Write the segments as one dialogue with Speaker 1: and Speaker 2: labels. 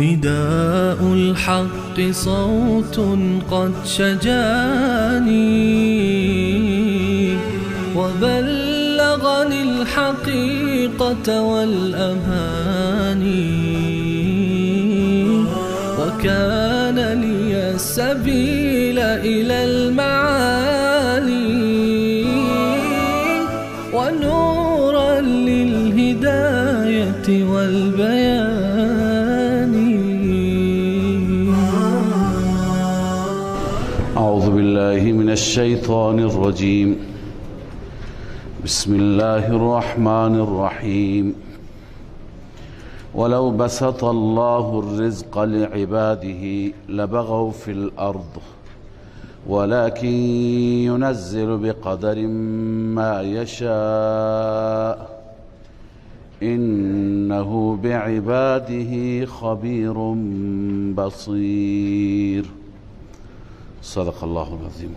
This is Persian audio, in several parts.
Speaker 1: نداء الحق صوت قد شجاني وبلغني الحقيقة والأماني وكان لي السبيل إلى المعالي ونورا للهداية والبيان.
Speaker 2: أعوذ بالله من الشيطان الرجيم. بسم الله الرحمن الرحيم. ولو بسط الله الرزق لعباده لبغوا في الأرض ولكن ينزل بقدر ما يشاء إنه بعباده خبير بصير. صدق الله العظيم.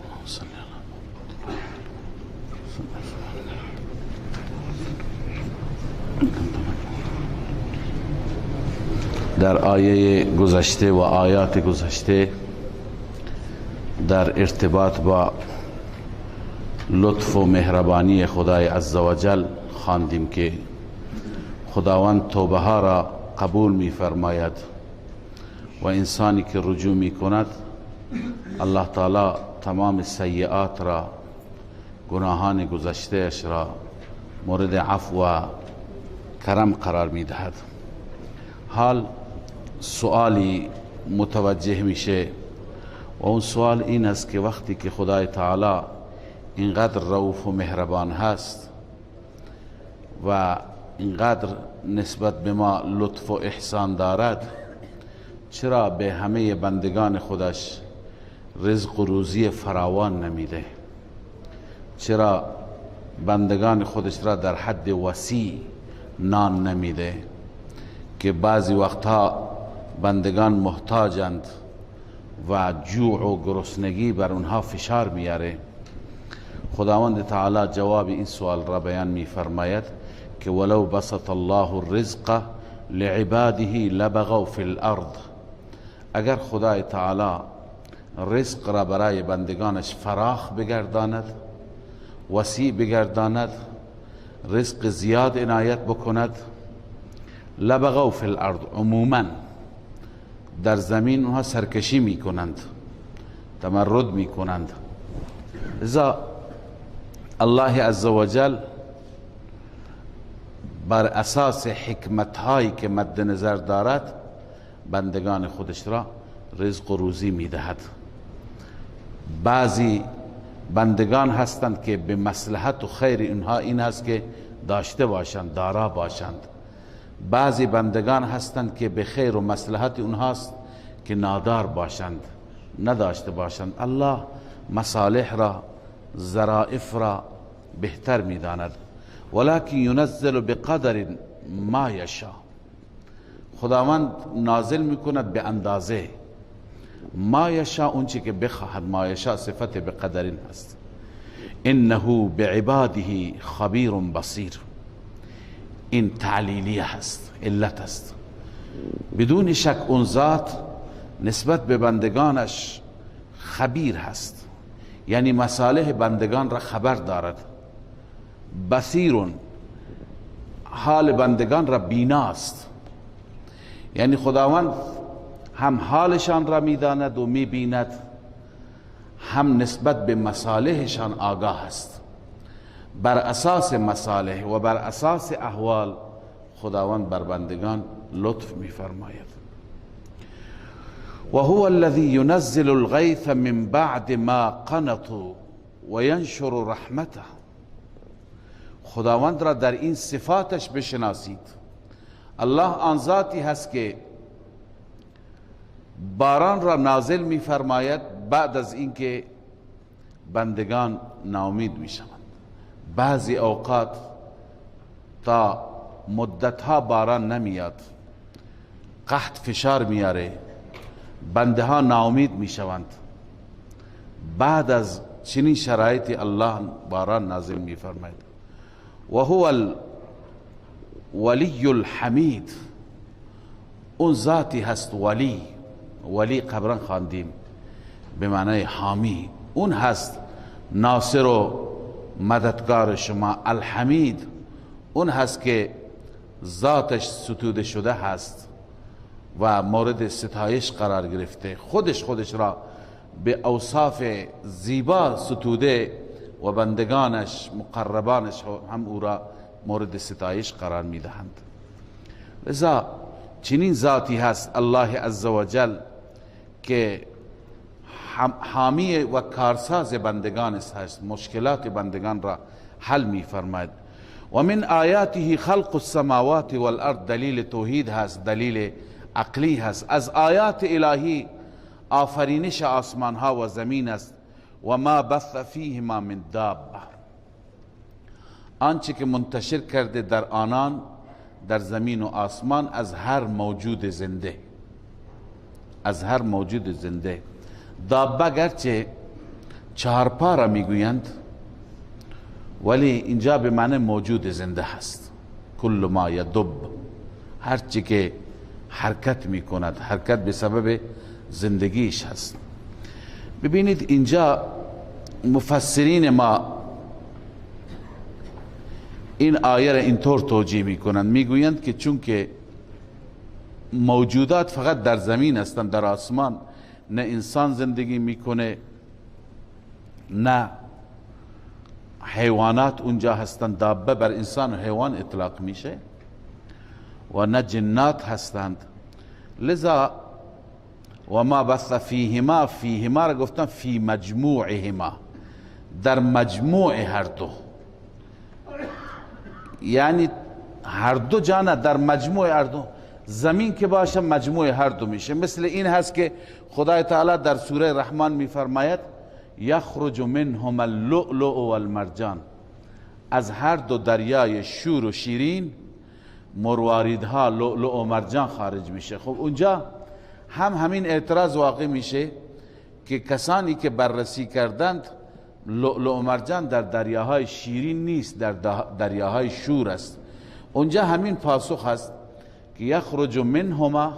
Speaker 2: در آیه گذشته و آیات گذشته در ارتباط با لطف و مهربانی خدای عزوجل خواندیم که خداوند توبه ها را قبول می فرماید و انسانی که رجوع می کند الله تعالی تمام سیئات را، گناهان گذشته اش را مورد عفو و کرم قرار می دهد. حال سوالی متوجه میشه و اون سوال این است که وقتی که خدای تعالی اینقدر رؤوف و مهربان هست و اینقدر نسبت به ما لطف و احسان دارد، چرا به همه بندگان خودش رزق و روزی فراوان نمیده؟ چرا بندگان خودش را در حد وسیع نان نمیده؟ که بعضی وقتها بندگان محتاجند و جوع و گرسنگی بر اونها فشار میاره. خداوند تعالی جواب این سوال را بیان می فرماید که ولو بسط الله الرزق لعباده لبغوا فی الارض. اگر خدای تعالی رزق را برای بندگانش فراخ بگرداند، وسیع بگرداند، رزق زیاد عنایت بکند، لبغوا فی الارض، عموما در زمین اونها سرکشی می کنند، تمرد می کنند. لذا الله عزوجل بر اساس حکمت هایی که مد نظر دارد بندگان خودش را رزق و روزی می دهد. بعضی بندگان هستند که به مصلحت و خیر اینها این است که داشته باشند، دارا باشند. بعضی بندگان هستند که به خیر و مصلحت اونهاست که نادار باشند، نداشته باشند. الله مصالح را، ظرائف را بهتر می‌داند. ولکن ینزل بقدر ما یشاء. خداوند نازل میکند به اندازه ما یشاء، اون چی که بخواهد. ما یشاء صفت بقدر هست. انه بعباده خبیر بصیر. این تعلیلیه هست، علت هست. بدون شک اون ذات نسبت به بندگانش خبیر هست، یعنی مصالح بندگان را خبر دارد. بصیر، حال بندگان را بیناست، یعنی خداوند هم حالشان را میداند و میبیند، هم نسبت به مصالحشان آگاه است. بر اساس مصالح و بر اساس احوال خداوند بر بندگان لطف می‌فرماید. و هو الذی ینزل الغیث من بعد ما قنطوا و ینشر رحمته. خداوند را در این صفاتش بشناسید. الله آن ذاتی هست که باران را نازل می فرماید بعد از اینکه بندگان ناامید می شوند. بعضی اوقات تا مدتها باران نمیاد، قحط فشار میاره، بنده ها ناامید می شوند. بعد از چنین شرایطی الله باران نازل می فرماید. و هو الولی الحمید، اون ذاتی هست ولی قبلا خواندیم به معنای حامی، اون هست ناصر و مددگار شما. الحمید اون هست که ذاتش ستوده شده هست و مورد ستایش قرار گرفته، خودش را به اوصاف زیبا ستوده و بندگانش مقربانش هم او را مورد ستایش قرار میدهند. لذا چنین ذاتی هست الله عزوجل که حامی و کارساز بندگان هست، مشکلات بندگان را حل می فرماید. و من آیاته خلق السماوات والارض، دلیل توحید هست، دلیل عقلی هست. از آیات الهی آفرینش آسمان ها و زمین است. و ما بث فیهما من دابه، آنچه که منتشر کرده در آنان، در زمین و آسمان، از هر موجود زنده، از هر موجود زنده. دابه گرچه چهارپا را میگویند ولی اینجا به معنی موجود زنده هست. کل ما یدب، هر چی که حرکت میکند، حرکت به سبب زندگیش هست. ببینید اینجا مفسرین ما این آیه را اینطور توجیه میکنند، میگویند که چون که موجودات فقط در زمین هستند، در آسمان نه انسان زندگی میکنه نه حیوانات اونجا هستند، دابه بر انسان و حیوان اطلاق میشه، و نه جنات هستند. لذا و ما بث فیهما، فیهما را گفتن فی مجموعهما، در مجموع هر دو، یعنی هر دو جانه در مجموع هر دو. زمین که باشه مجموع هر دو میشه. مثل این هست که خدای تعالی در سوره رحمان میفرماید یخرج منهما اللؤلؤ والمرجان، از هر دو دریای شور و شیرین مرواریدها لؤلؤ و مرجان خارج میشه. خب اونجا همین اعتراض واقع میشه که کسانی که بررسی کردند لؤلؤ و مرجان در دریاهای شیرین نیست، در دریاهای شور است. اونجا همین پاسخ هست که یخرج منهما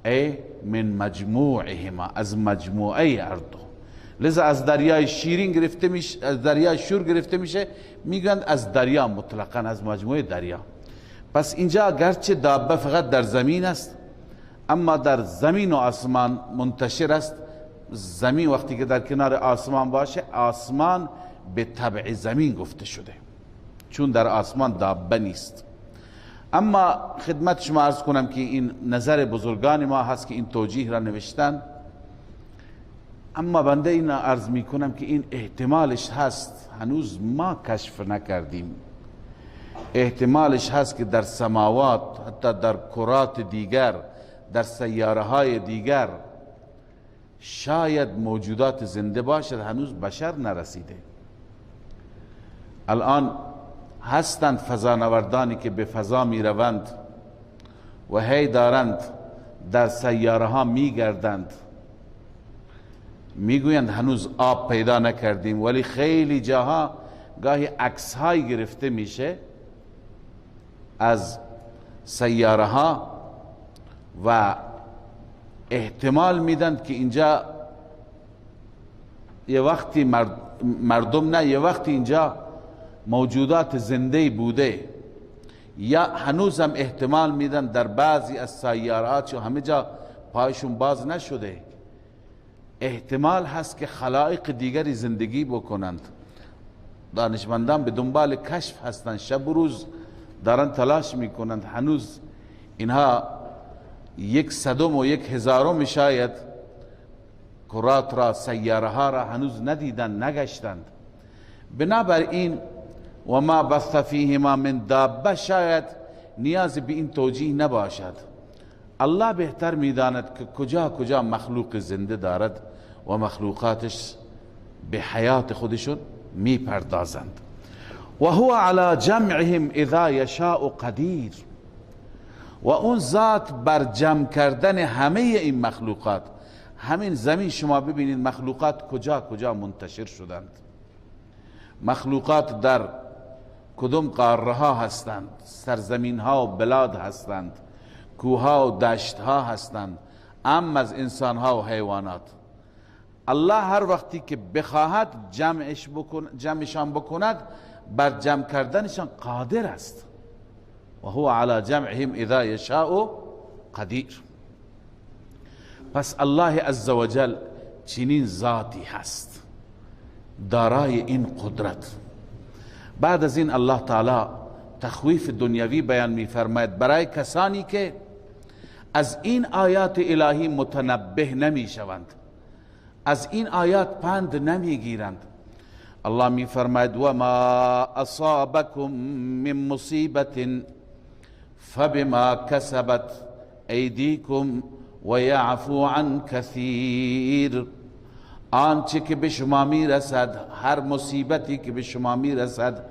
Speaker 2: ای من مجموعهما، از مجموعه هر دو. لذا از دریای شیرین گرفته میشه، از دریای شور گرفته میشه، میگن از دریا مطلقاً، از مجموعه دریا. پس اینجا گرچه دابه فقط در زمین است، اما در زمین و آسمان منتشر است. زمین وقتی که در کنار آسمان باشه، آسمان به تبع زمین گفته شده، چون در آسمان دابه نیست. اما خدمت شما عرض کنم که این نظر بزرگان ما هست که این توجیه را نوشتن، اما بنده این عرض می کنم که این احتمالش هست، هنوز ما کشف نکردیم. احتمالش هست که در سماوات، حتی در کرات دیگر، در سیاره های دیگر شاید موجودات زنده باشد، هنوز بشر نرسیده. الان هستند فضانوردانی که به فضا می روند و هی دارند در سیاره ها می گردند، می گویند هنوز آب پیدا نکردیم، ولی خیلی جاها گاهی عکس های گرفته میشه از سیاره ها و احتمال میدن که اینجا یه وقتی مردم نه، یه وقتی اینجا موجودات زنده بوده، یا هنوز هم احتمال میدن در بعضی از سیارات چون همه جا پایشون باز نشده، احتمال هست که خلائق دیگری زندگی بکنند. دانشمندان به دنبال کشف هستند، شب و روز دارن تلاش میکنند. هنوز اینها 1/100 و 1/1000 شاید کرات را، سیاره ها را هنوز ندیدن، نگشتند. بنابراین و ما بث فیهما من دابه، شاید نیاز به این توجیه نباشد. الله بهتر میداند که کجا کجا مخلوق زنده دارد و مخلوقاتش به حیات خودشون میپردازند. و هو علی جمعهم اذا یشاء قدیر، و اون ذات بر جمع کردن همه این مخلوقات، همین زمین شما ببینید مخلوقات کجا کجا منتشر شدند، مخلوقات در کدام قاره ها هستند، سرزمین ها و بلاد هستند، کوه ها و دشت ها هستند، ام از انسان ها و حیوانات. الله هر وقتی که بخواهد جمعشان بکند بر جمع کردنشان قادر است. و هو علی جمعهم اذا یشاء قدیر. پس الله عزوجل چنین ذاتی هست دارای این قدرت. بعد از این الله تعالی تخویف دنیوی بیان می فرماید برای کسانی که از این آیات الهی متنبه نمی شوند، از این آیات پند نمی گیرند. الله می فرماید و ما اصابکم من مصیبت فبما کسبت ایدیکم و یعفو عن کثیر. آنچه که به شما می رسد، هر مصیبتی که به شما می رسد،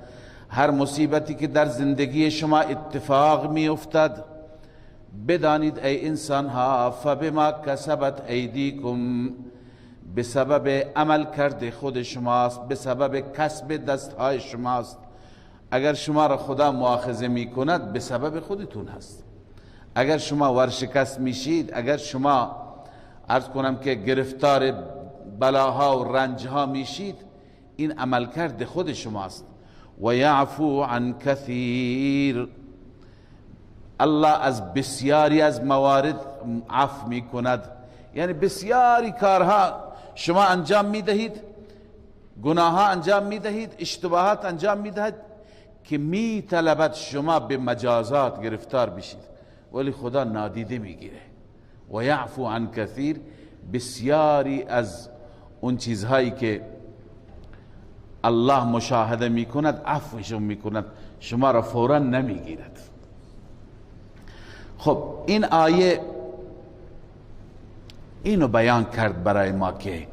Speaker 2: هر مصیبتی که در زندگی شما اتفاق می افتد، بدانید ای انسان ها فبما کسبت ایدیکم، به سبب عمل کرده خود شماست، به سبب کسب دستهای شماست. اگر شما را خدا مؤاخذه می کند به سبب خودتون هست. اگر شما ورشکست میشید، اگر شما عرض کنم که گرفتار بلاها و رنجها میشید، این عمل کرده خود شماست. و یعفو عن کثیر، الله از بسیاری از موارد عفو می کند. یعنی بسیاری کارها شما انجام می دهید، گناه ها انجام می دهید، اشتباهات انجام می دهید که می طلبد شما به مجازات گرفتار بشید، ولی خدا نادیده می گیره. و یعفو عن کثیر، بسیاری از اون چیزهایی که الله مشاهده می کند عفوشون می کند، شما را فورا نمی گیرد. خب این آیه اینو بیان کرد برای ما که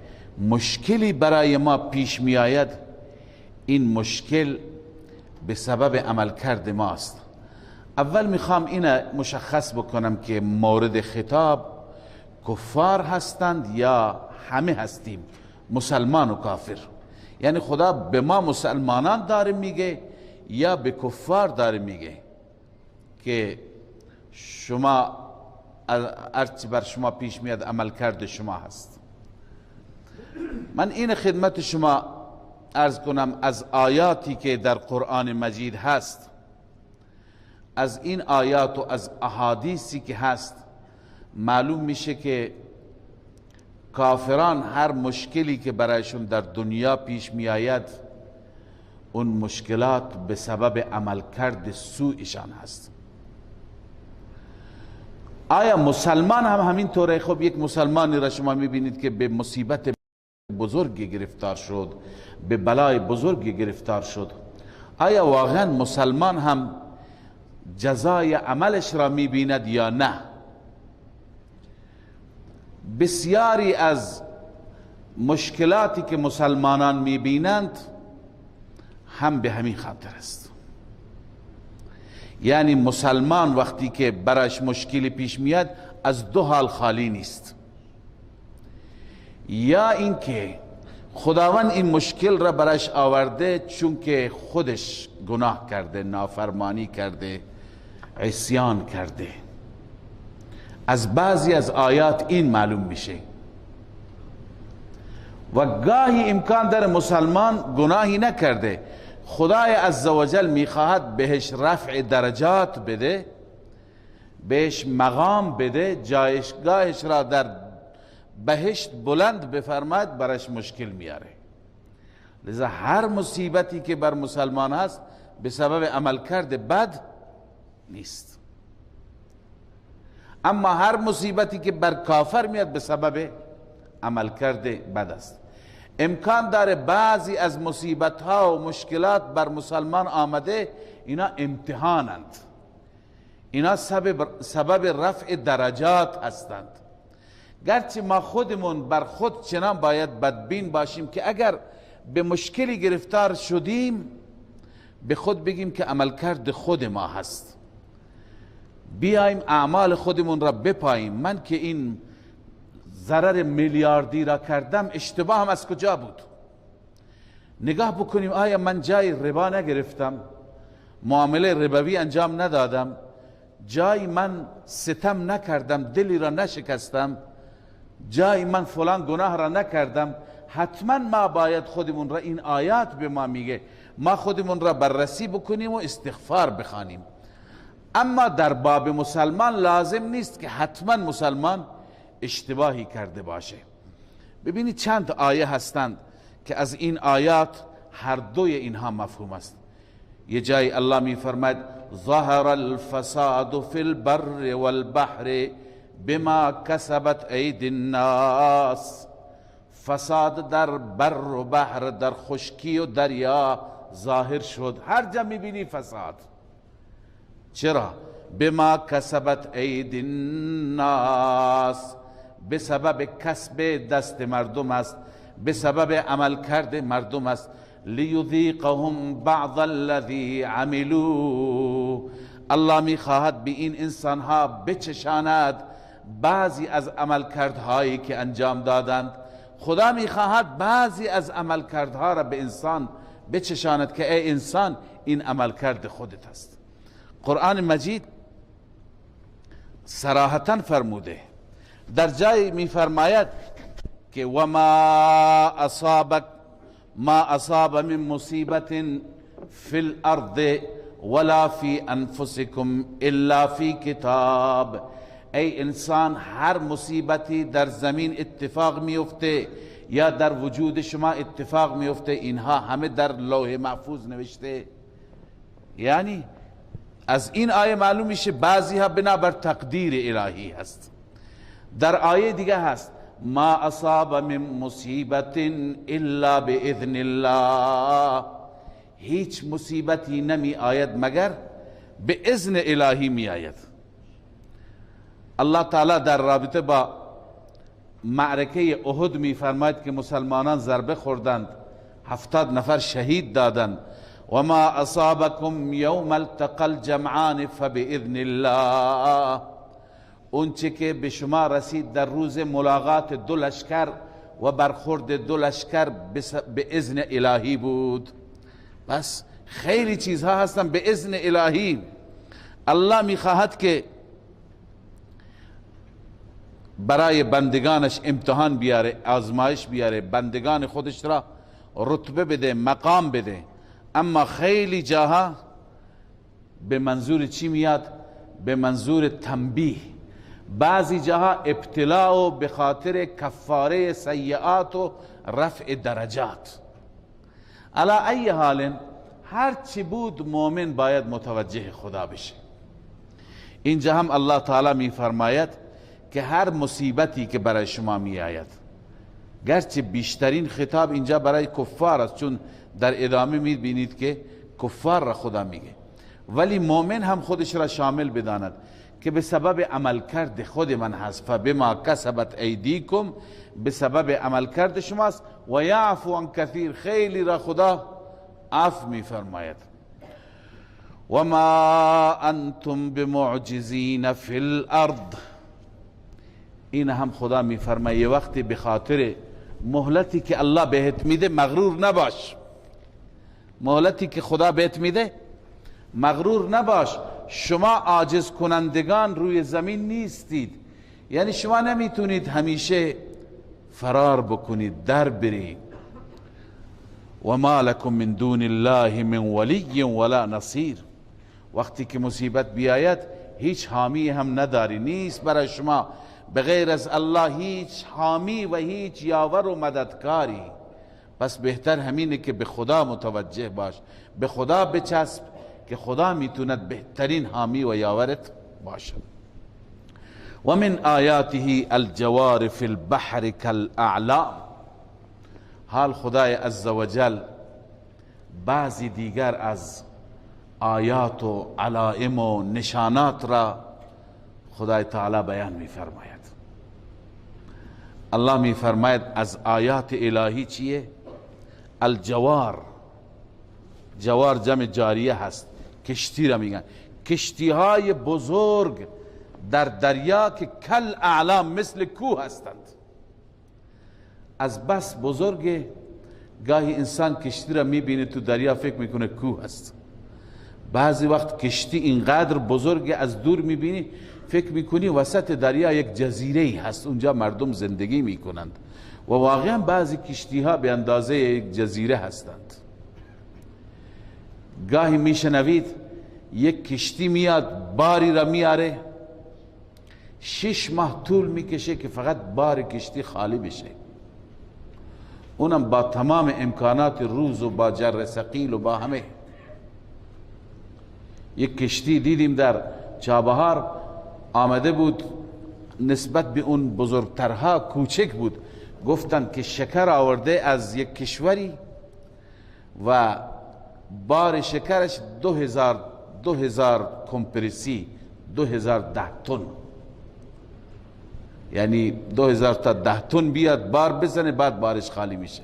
Speaker 2: مشکلی برای ما پیش می آید، این مشکل به سبب عمل کرد ماست. اول میخوام اینو مشخص بکنم که مورد خطاب کفار هستند یا همه هستیم، مسلمان و کافر. یعنی خدا به ما مسلمانان داره میگه یا به کفار داره میگه که شما ارچی بر شما پیش میاد عمل کرد شما هست. من این خدمت شما عرض کنم از آیاتی که در قرآن مجید هست، از این آیات و از احادیثی که هست معلوم میشه که کافران هر مشکلی که برایشون در دنیا پیش می آید، اون مشکلات به سبب عمل کرد سوءشان هست. آیا مسلمان هم همین طوره؟ خب یک مسلمانی را شما می بینید که به مصیبت بزرگی گرفتار شد، به بلای بزرگی گرفتار شد، آیا واقعا مسلمان هم جزای عملش را می بیند یا نه؟ بسیاری از مشکلاتی که مسلمانان می بینند هم به همین خاطر است. یعنی مسلمان وقتی که برایش مشکلی پیش میاد از دو حال خالی نیست، یا اینکه خداوند این مشکل را برایش آورده چون که خودش گناه کرده، نافرمانی کرده، عصیان کرده. از بعضی از آیات این معلوم میشه. و گاهی امکان داره مسلمان گناهی نکرده، خدای عزوجل میخواهد بهش رفع درجات بده، بهش مقام بده، جایگاهش را در بهشت بلند بفرماید، برش مشکل میاره. لذا هر مصیبتی که بر مسلمان هست به سبب عمل کرده بد نیست، اما هر مصیبتی که بر کافر میاد به سبب عمل کرده بد است. امکان داره بعضی از مصیبت ها و مشکلات بر مسلمان آمده اینا امتحانند، اینا سبب رفع درجات هستند. گرچه ما خودمون بر خود چنان باید بدبین باشیم که اگر به مشکلی گرفتار شدیم به خود بگیم که عملکرد خود ما هست، بیایم اعمال خودمون را بپاییم. من که این ضرر میلیاردی را کردم، اشتباهم از کجا بود؟ نگاه بکنیم آیا من جای ربا نگرفتم، معامله ربوی انجام ندادم، جای من ستم نکردم، دلی را نشکستم، جای من فلان گناه را نکردم. حتما ما باید خودمون را، این آیات به ما میگه ما خودمون را بررسی بکنیم و استغفار بخوانیم. اما در باب مسلمان لازم نیست که حتما مسلمان اشتباهی کرده باشه. ببینید چند آیه هستند که از این آیات هر دوی اینها مفهوم است. یه جای الله می فرماید ظهر الفساد فی البر والبحر بما کسبت ایدی الناس. فساد در بر و بحر، در خشکی و دریا ظاهر شد. هر جا می بینی فساد. چرا؟ بما کسبت ایدی الناس، به سبب کسب دست مردم است، به سبب عمل کرده مردم است. لیذیقهم بعض الذی عملوا، الله میخواهد به این انسانها بچشاند بعضی از عملکردهایی که انجام دادند. خدا میخواهد بعضی از عملکردها را به انسان بچشاند که ای انسان این عملکرد خودت است. قرآن مجید صراحتا فرموده، در جای میفرماید که ما اصاب من مصیبت فی الارض ولا فی انفسکم الا فی کتاب. ای انسان، هر مصیبتی در زمین اتفاق میفته یا در وجود شما اتفاق میفته، اینها همه در لوح محفوظ نوشته. یعنی از این آیه معلوم میشه بعضی ها بنابر تقدیر الهی هست. در آیه دیگه هست ما اصاب من مصیبت الا باذن الله، هیچ مصیبتی نمی آید مگر به اذن الهی می آید. الله تعالی در رابطه با معرکه احد می فرماید که مسلمانان ضربه خوردند، 70 نفر شهید دادند. و ما اصابکم یوم التقى الجمعان فباذن الله، اون چه که به شما رسید در روز ملاقات دو لشکر و برخورد دو لشکر به اذن الهی بود. بس خیلی چیزها هستن به اذن الهی. الله میخواهد که برای بندگانش امتحان بیاره، آزمایش بیاره، بندگان خودش را رتبه بده، مقام بده. اما خیلی جاها به منظور چی میاد؟ به منظور تنبیه. بعضی جاها ابتلاء و به خاطر کفاره سیئات و رفع درجات. علی ای حال هر چی بود مومن باید متوجه خدا بشه. اینجا هم الله تعالی می فرماید که هر مصیبتی که برای شما می آید، گرچه بیشترین خطاب اینجا برای کفار است، چون در ادامه می بینید که کفار را خدا میگه، ولی مومن هم خودش را شامل بداند که به سبب عملکرد خود من هست. فبما کسبت ایدیکم، به سبب عملکرد شماست. و یعفو عن کثیر، خیلی را خدا عفو می فرماید. و ما انتم بمعجزین فی الارض، این هم خدا می فرماید وقتی به خاطر مهلتی که الله بهت میده مغرور نباش. مهلتی که خدا بهت میده مغرور نباش. شما عاجز کنندگان روی زمین نیستید، یعنی شما نمیتونید همیشه فرار بکنید، در برید. و ما لکم من دون الله من ولی ولا نصیر، وقتی که مصیبت بیاید هیچ حامی هم نداری، نیست برای شما بغیر از الله هیچ حامی و هیچ یاور و مددکاری. پس بهتر همینه که به خدا متوجه باش، به خدا بچسب که خدا میتوند بهترین حامی و یاورت باشد. و من آیاته الجوار فی البحر کالاعلام، حال خدای عزوجل بعضی دیگر از آیات و علائم و نشانات را خدای تعالی بیان می فرماید. الله می فرماید از آیات الهی چیه؟ الجوار. جوار جمع جاریه هست، کشتی را میگن. کشتی های بزرگ در دریا که کل اعلام مثل کوه هستند. از بس بزرگ گاهی انسان کشتی را میبینه تو دریا فکر میکنه کوه هست. بعضی وقت کشتی اینقدر بزرگ از دور میبینی فکر میکنی وسط دریا یک جزیره هست، اونجا مردم زندگی میکنند و واقعا بعضی کشتی ها به اندازه یک جزیره هستند. گاهی میشنوید یک کشتی میاد باری را میاره 6 ماه طول میکشه که فقط بار کشتی خالی بشه، اونم با تمام امکانات روز و با جر ثقیل و با همه. یک کشتی دیدیم در چابهار آمده بود، نسبت به اون بزرگترها کوچک بود، گفتند که شکر آورده از یک کشوری و بار شکرش 2000 کمپرسی، 2010 تن، یعنی 2000 تا 10 تن بیاد بار بزنه بعد بارش خالی میشه.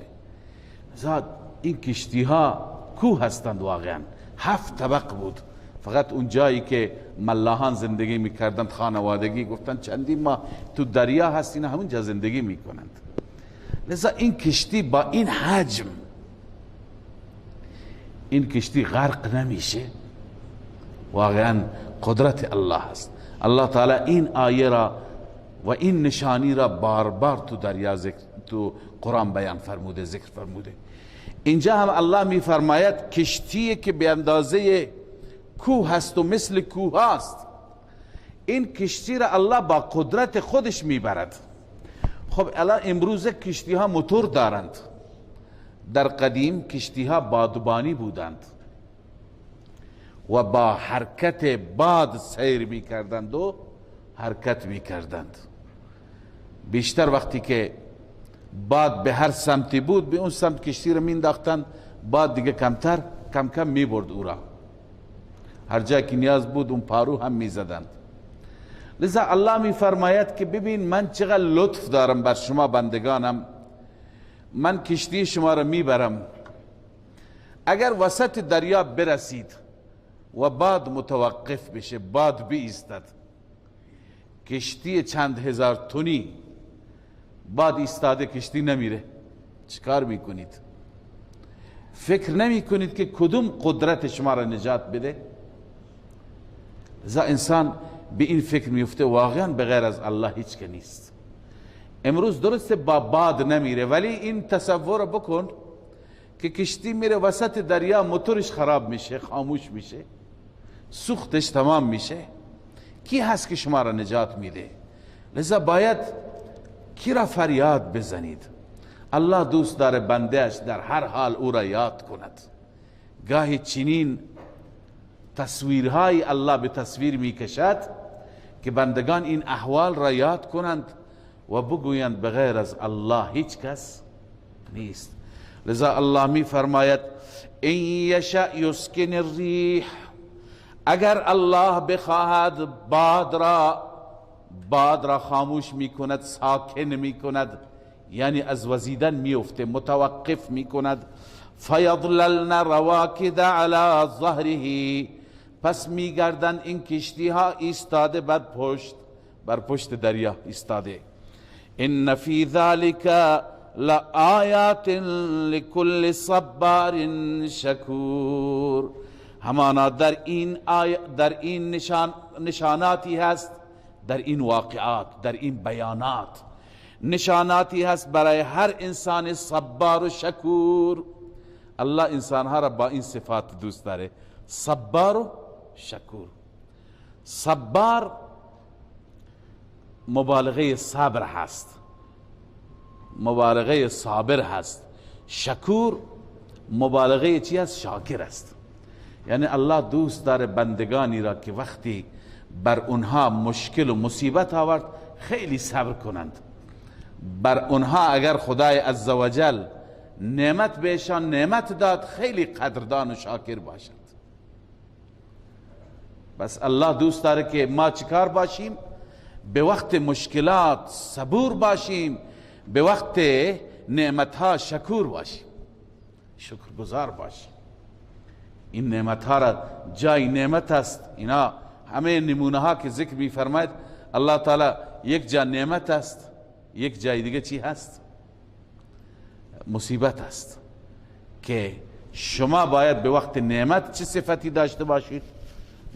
Speaker 2: زاد این کشتی ها کوه هستند واقعا. 7 طبق بود، فقط اون جایی که ملاحان زندگی میکردند خانوادگی گفتند چندین ماه تو دریا هستین همون جا زندگی میکنند. لذا این کشتی با این حجم این کشتی غرق نمیشه، واقعا قدرت الله است. الله تعالی این آیه را و این نشانی را بار بار تو دریا تو قرآن بیان فرموده، ذکر فرموده. اینجا هم الله می فرماید کشتی که به اندازه کوه هست و مثل کوه هست، این کشتی را الله با قدرت خودش میبرد. خب الان امروز کشتی ها موتور دارند، در قدیم کشتی ها بادبانی بودند و با حرکت باد سیر می کردند و حرکت می کردند. بیشتر وقتی که باد به هر سمتی بود به اون سمت کشتی را می انداختند، باد دیگه کمتر کم کم می برد او را، هر جا که نیاز بود اون پارو هم می زدند. لذا الله می فرماید که ببین من چقدر لطف دارم بر شما بندگانم، من کشتی شما را میبرم. اگر وسط دریا برسید و باد متوقف بشه، باد بیستد، کشتی چند هزار تنی باد ایستاده کشتی نمیره، چیکار میکنید؟ فکر نمی کنید که کدوم قدرت شما را نجات بده؟ لذا انسان به این فکر میفته واقعا بغیر از الله هیچ که نیست. امروز درسته با باد نمیره، ولی این تصور بکن که کشتی میره وسط دریا، موتورش خراب میشه، خاموش میشه، سوختش تمام میشه، کی هست که شما را نجات میده؟ لذا باید کی را فریاد بزنید؟ الله دوست داره بندهش در هر حال او را یاد کند. گاهی چنین تصویرهای الله به تصویر میکشد که بندگان این احوال را یاد کنند و بگویند بغیر از الله هیچ کس نیست. لذا الله می فرماید این یشأ یسکن الریح، اگر الله بخواهد باد را خاموش می کند، ساکن می کند، یعنی از وزیدن می افته، متوقف می کند. فیضللن رواکد علی ظهره، پس می گردن این کشتی ها ایستاده بر پشت دریا ایستاده. ان فی ذلک لآیات لکل صبار شکور، همانا در این نشاناتی هست، در این واقعات، در این بیانات نشاناتی هست برای هر انسان صبار و شکور. الله انسانها را با این صفات دوست داره، صبار و شکور. صبار مبالغه صبر هست، مبالغه صابر هست. شکور مبالغه چی هست؟ شاکر است. یعنی الله دوست داره بندگانی را که وقتی بر اونها مشکل و مصیبت آورد خیلی صبر کنند. بر اونها اگر خدای عزوجل نعمت بهشان نعمت داد خیلی قدردان و شاکر باشند. بس الله دوست داره که ما چیکار باشیم؟ به وقت مشکلات صبور باشیم، به وقت نعمتها شکور باشیم، شکرگزار باشیم. این نعمتها را جای نعمت است. اینا همه نمونه ها که ذکر می فرماید الله تعالی یک جا نعمت است، یک جای دیگه چی هست؟ مصیبت است. که شما باید به وقت نعمت چه صفتی داشته باشید،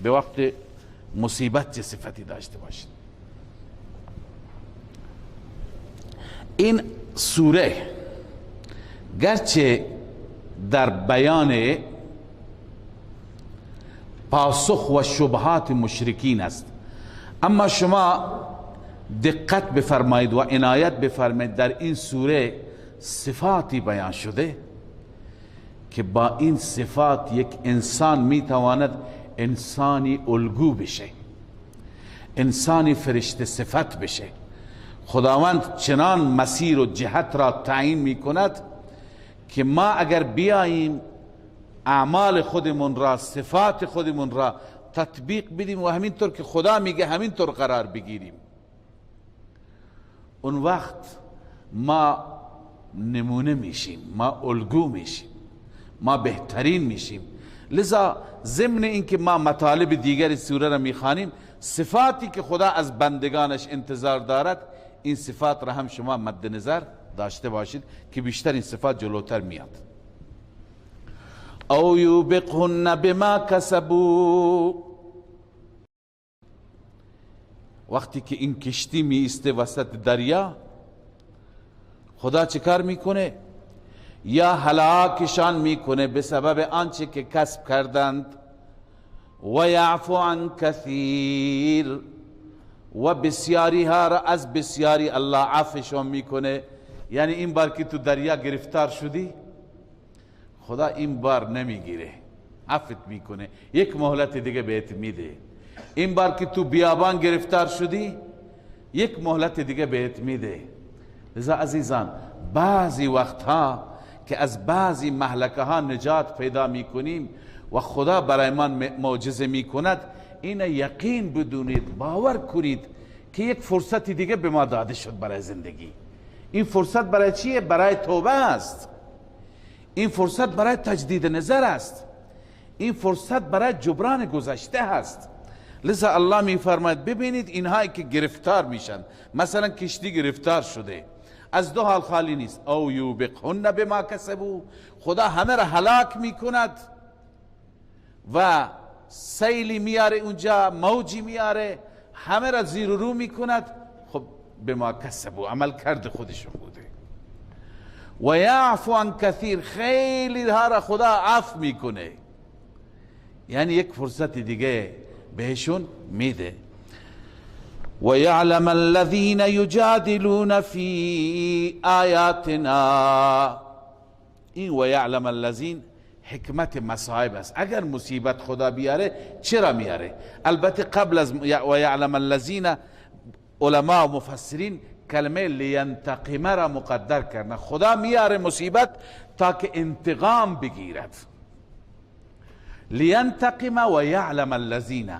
Speaker 2: به وقت مصیبت چه صفتی داشته باشید. این سوره گرچه در بیان پاسخ و شبهات مشرکین است، اما شما دقت بفرمایید و عنایت بفرمایید، در این سوره صفاتی بیان شده که با این صفات یک انسان میتواند انسانی الگو بشه، انسانی فرشته صفت بشه. خداوند چنان مسیر و جهت را تعیین میکند که ما اگر بیاییم اعمال خودمون را، صفات خودمون را تطبیق بدیم و همینطور که خدا میگه همینطور قرار بگیریم، اون وقت ما نمونه میشیم، ما الگو میشیم، ما بهترین میشیم. لذا ضمن این که ما مطالب دیگر سوره را میخوانیم، صفاتی که خدا از بندگانش انتظار دارد، این صفات را هم شما مد نظر داشته باشید که بیشتر این صفات جلوتر میاد. او یوبقهن بما کسبوا، وقتی که این کشتی می ایسته وسط دریا، خدا چه کار میکنه؟ یا هلاکشان میکنه به سبب آنچه که کسب کردند، و یعفو عن کثیر، و بسیاری ها را از بسیاری الله عفوشون میکنه. یعنی این بار که تو دریا گرفتار شدی، خدا این بار نمیگیره، عفت میکنه، یک مهلت دیگه بهت میده. این بار که تو بیابان گرفتار شدی، یک مهلت دیگه بهت میده. لذا عزیزان، بعضی وقتها که از بعضی مهلکه ها نجات پیدا میکنیم و خدا برای من معجزه میکند، این یقین بدونید، باور کنید که یک فرصت دیگه به ما داده شد برای زندگی. این فرصت برای چیه؟ برای توبه است. این فرصت برای تجدید نظر است. این فرصت برای جبران گذشته است. لذا الله می فرماید ببینید اینهایی که گرفتار میشن، مثلا کشتی گرفتار شده، از دو حال خالی نیست. او یوبقهن بما کسبوا، خدا همه را هلاک میکند و سیلی میاره اونجا، موجی میاره، همه را زیر و رو میکند. خب بما کسبوا، عمل کرد خودشون بوده. و یعفو عن کثیر، خیلی ها را خدا عفو میکنه، یعنی یک فرصت دیگه بهشون میده. و یعلم الذین یجادلون فی آیاتنا، این و یعلم الذین حکمت مصائب است. اگر مصیبت خدا بیاره چرا میاره؟ البته قبل از و یعلم الذین، علما و مفسرین کلمه لینتقم را مقدر کردن. خدا میاره مصیبت تا که انتقام بگیرد. لینتقم و یعلم الذین،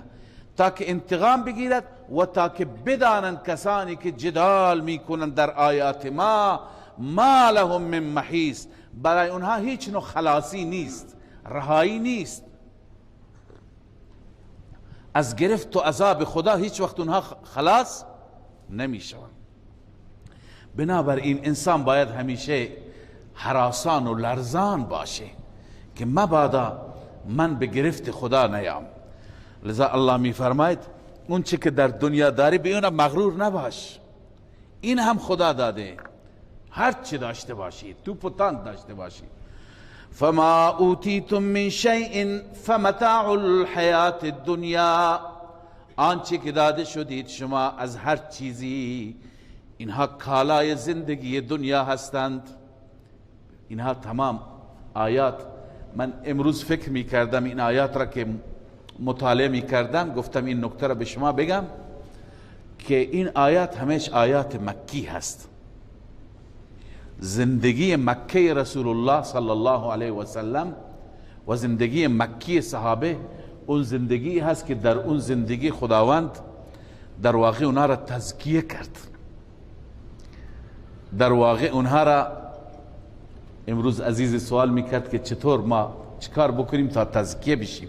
Speaker 2: تا که انتقام بگیرد و تا که بدانند کسانی که جدال میکنند در آیات ما لهم من محیص، برای اونها هیچ نوع خلاصی نیست، رهایی نیست از گرفت و عذاب خدا. هیچ وقت اونها خلاص نمیشوند. بنابراین انسان باید همیشه هراسان و لرزان باشه که مبادا من به گرفت خدا نیام. لذا الله می فرماید اون چه که در دنیا داری به اون مغرور نباش، این هم خدا داده. هر چی داشته باشی، تو پتان داشته باشی، فما اوتیتم من شیء فمتاع الحیات الدنیا، آنچه که داده شدید شما از هر چیزی، اینها کالای زندگی دنیا هستند. اینها تمام آیات، من امروز فکر می کردم این آیات را که مطالعه می کردم، گفتم این نکته را به شما بگم که این آیات همیش آیات مکی هست. زندگی مکی رسول الله صلی الله علیه و سلم و زندگی مکی صحابه، اون زندگی هست که در اون زندگی خداوند در واقع اونها را تزکیه کرد. در واقع اونها را امروز عزیز سوال میکرد که چطور ما چیکار بکنیم تا تزکیه بشیم.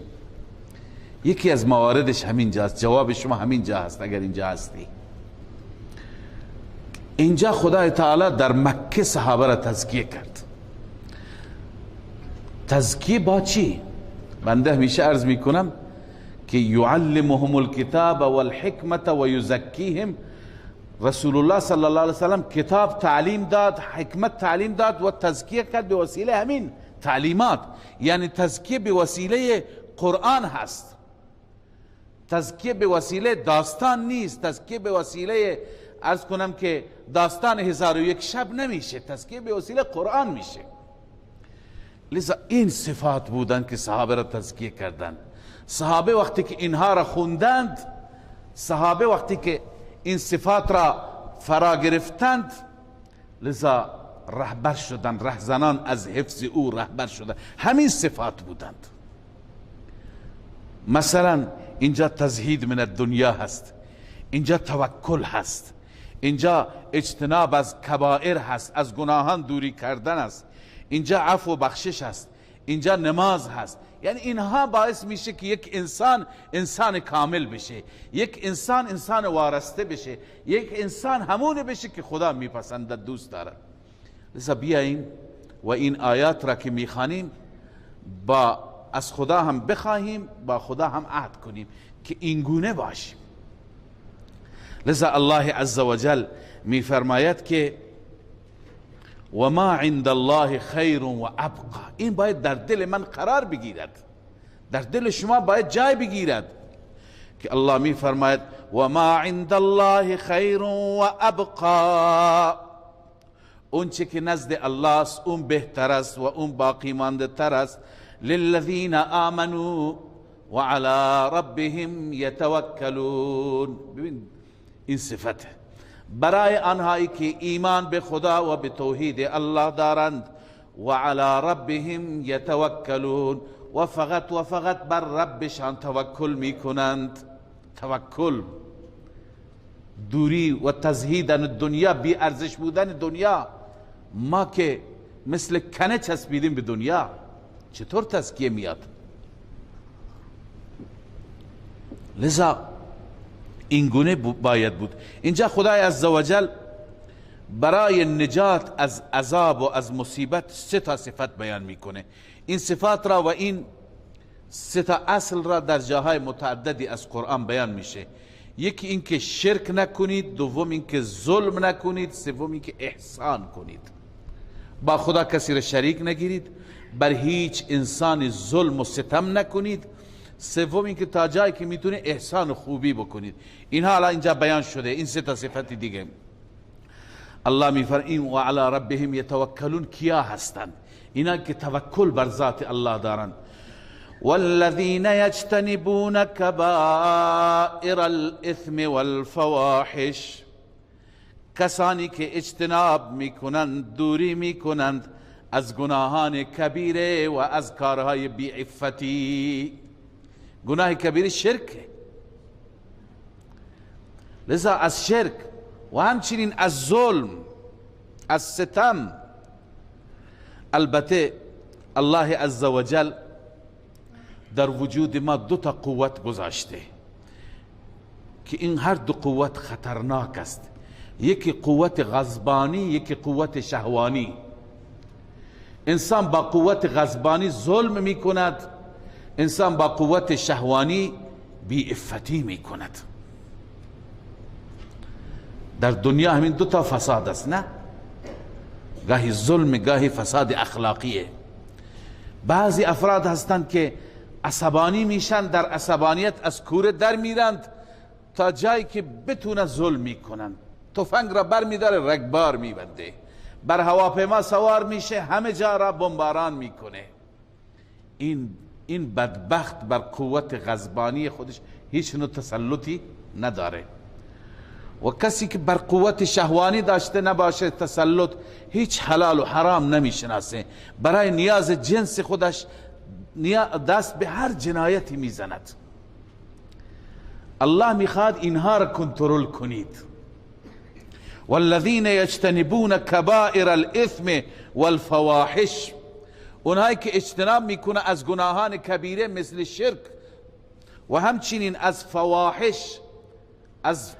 Speaker 2: یکی از مواردش همین جاست. جواب شما همین جا هست اگر اینجا هستی. اینجا خدای تعالی در مکه صحابه را تزکیه کرد. تزکیه با چی؟ بنده همیشه عرض میکنم که یعلمهم الکتاب والحکمت و یزکیهم. رسول الله صلی الله علیه وسلم کتاب تعلیم داد، حکمت تعلیم داد و تزکیه کرد به وسیله همین تعلیمات. یعنی تزکیه به وسیله قرآن هست، تزکیه به وسیله داستان نیست، تزکیه به وسیله عرض کنم که داستان 1001 شب نمیشه، تزکیه به وسیله قرآن میشه. لذا این صفات بودن که صحابه را تزکیه کردند. صحابه وقتی که اینها را خوندند، صحابه وقتی که این صفات را فرا گرفتند، لذا رهبر شدند، رهزنان از حفظ او رهبر شدند. همین صفات بودند. مثلا اینجا تزهید من الدنیا هست، اینجا توکل هست، اینجا اجتناب از کبائر هست، از گناهان دوری کردن است، اینجا عفو و بخشش هست، اینجا نماز هست. یعنی اینها باعث میشه که یک انسان انسان کامل بشه، یک انسان انسان وارسته بشه، یک انسان همونه بشه که خدا میپسندد، دوست دارد. لذا بیاییم و این آیات را که میخوانیم با از خدا هم بخواهیم، با خدا هم عهد کنیم که اینگونه باشیم. لذا الله عز وجل میفرماید که و ما عند الله خیر و ابقا. این باید در دل من قرار بگیرد، در دل شما باید جای بگیرد که الله می فرماید و ما عند الله خیر و ابقا. اون چه که نزد الله است اون بهتر است و اون باقی مانده تر است. للذین آمنوا و علی ربهم یتوکلون. ببین این صفته برای آنهایی که ایمان به خدا و به توحید الله دارند. و علی ربهم یتوکلون، و فقط بر ربشان توکل میکنند. توکل، دوری و تزهیدن دنیا، بی ارزش بودن دنیا. ما که مثل کنه چسبیدیم به دنیا، چطور تزکیه میاد؟ لذا این گونه باید بود. اینجا خدای عزوجل برای نجات از عذاب و از مصیبت 3 تا صفت بیان میکنه. این صفات را و این 3 تا اصل را در جاهای متعددی از قرآن بیان میشه. یکی این که شرک نکنید، دوم این که ظلم نکنید، سوم این که احسان کنید. با خدا کسی را شریک نگیرید، بر هیچ انسان ظلم و ستم نکنید، سوم این که تا جایی که میتونه احسان و خوبی بکنید. اینها حالا اینجا بیان شده، این 3 تا صفت دیگه. الله میفرماید و علی ربهم یتوکلون. کیا هستند؟ اینا که توکل بر ذات الله دارند. والذین یجتنبون کبائر الاثم والفواحش. کسانی که اجتناب میکنند، دوری میکنند از گناهان کبیره و از کارهای بی عفتی. گناه کبیره شرک، لذا از شرک و همچنین از ظلم، از ستم. البته الله عزوجل در وجود ما 2 تا قوت گذاشته که این هر 2 قوت خطرناک است. یکی قوت غضبانی، یکی قوت شهوانی. انسان با قوت غضبانی ظلم می کند، انسان با قوت شهوانی بی عفتی می کند. در دنیا همین 2 تا فساد است، نه؟ گاهی ظلم، گاهی فساد اخلاقیه. بعضی افراد هستند که عصبانی میشن، در عصبانیت از کوره در میرند تا جایی که بتونه ظلم میکنن. تفنگ را بر میداره، رگبار میبنده، بر هواپیما سوار میشه، همه جا را بمباران میکنه. این بدبخت بر قوت غضبانی خودش هیچ نوع تسلطی نداره. و کسی که بر قوت شهوانی داشته نباشه تسلط، هیچ حلال و حرام نمیشناسه، برای نیاز جنس خودش دست به هر جنایتی میزند. الله میخواد اینها را کنترل کنید. والذین یجتنبون کبائر الاثم والفواحش، اونهایی که اجتناب میکنه از گناهان کبیره مثل شرک و همچنین از فواحش، از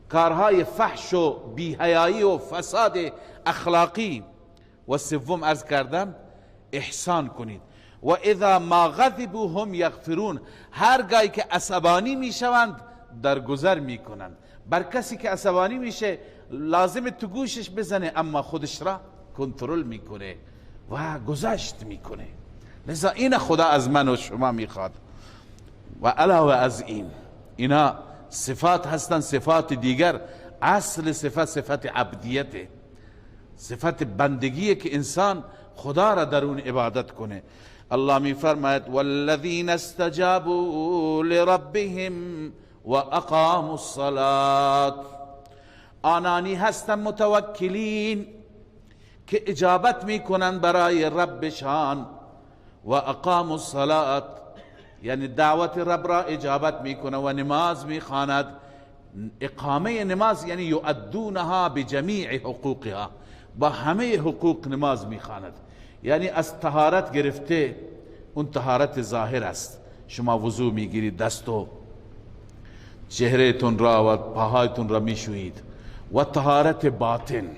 Speaker 2: کارهای فحش و بی‌حیایی و فساد اخلاقی. و سوم عرض کردم احسان کنید. و اذا ما غضبوا هم یغفرون، هرگاهی که عصبانی میشوند درگذر میکنند. بر کسی که عصبانی میشه لازم تو گوشش بزنه، اما خودش را کنترل میکنه و گذشت میکنه. لذا این خدا از من و شما میخواد. و علاوه از این اینا صفات هستن، صفات دیگر. اصل صفت عبدیته، صفت بندگیه که انسان خدا را در اون عبادت کنه. الله می فرماید والذین استجابوا لربهم و اقاموا الصلاة، آنانی هستن متوکلین که اجابت میکنن برای ربشان. و اقاموا الصلاة یعنی دعوت رب را اجابت میکنه و نماز میخواند. اقامه نماز یعنی یؤدونها بجمیع حقوقها، با همه حقوق نماز میخواند. یعنی از طهارت گرفته، اون طهارت ظاهر است، شما وضو میگیرید، دست و چهرهتون را و پاهایتون را میشویید. و طهارت باطن،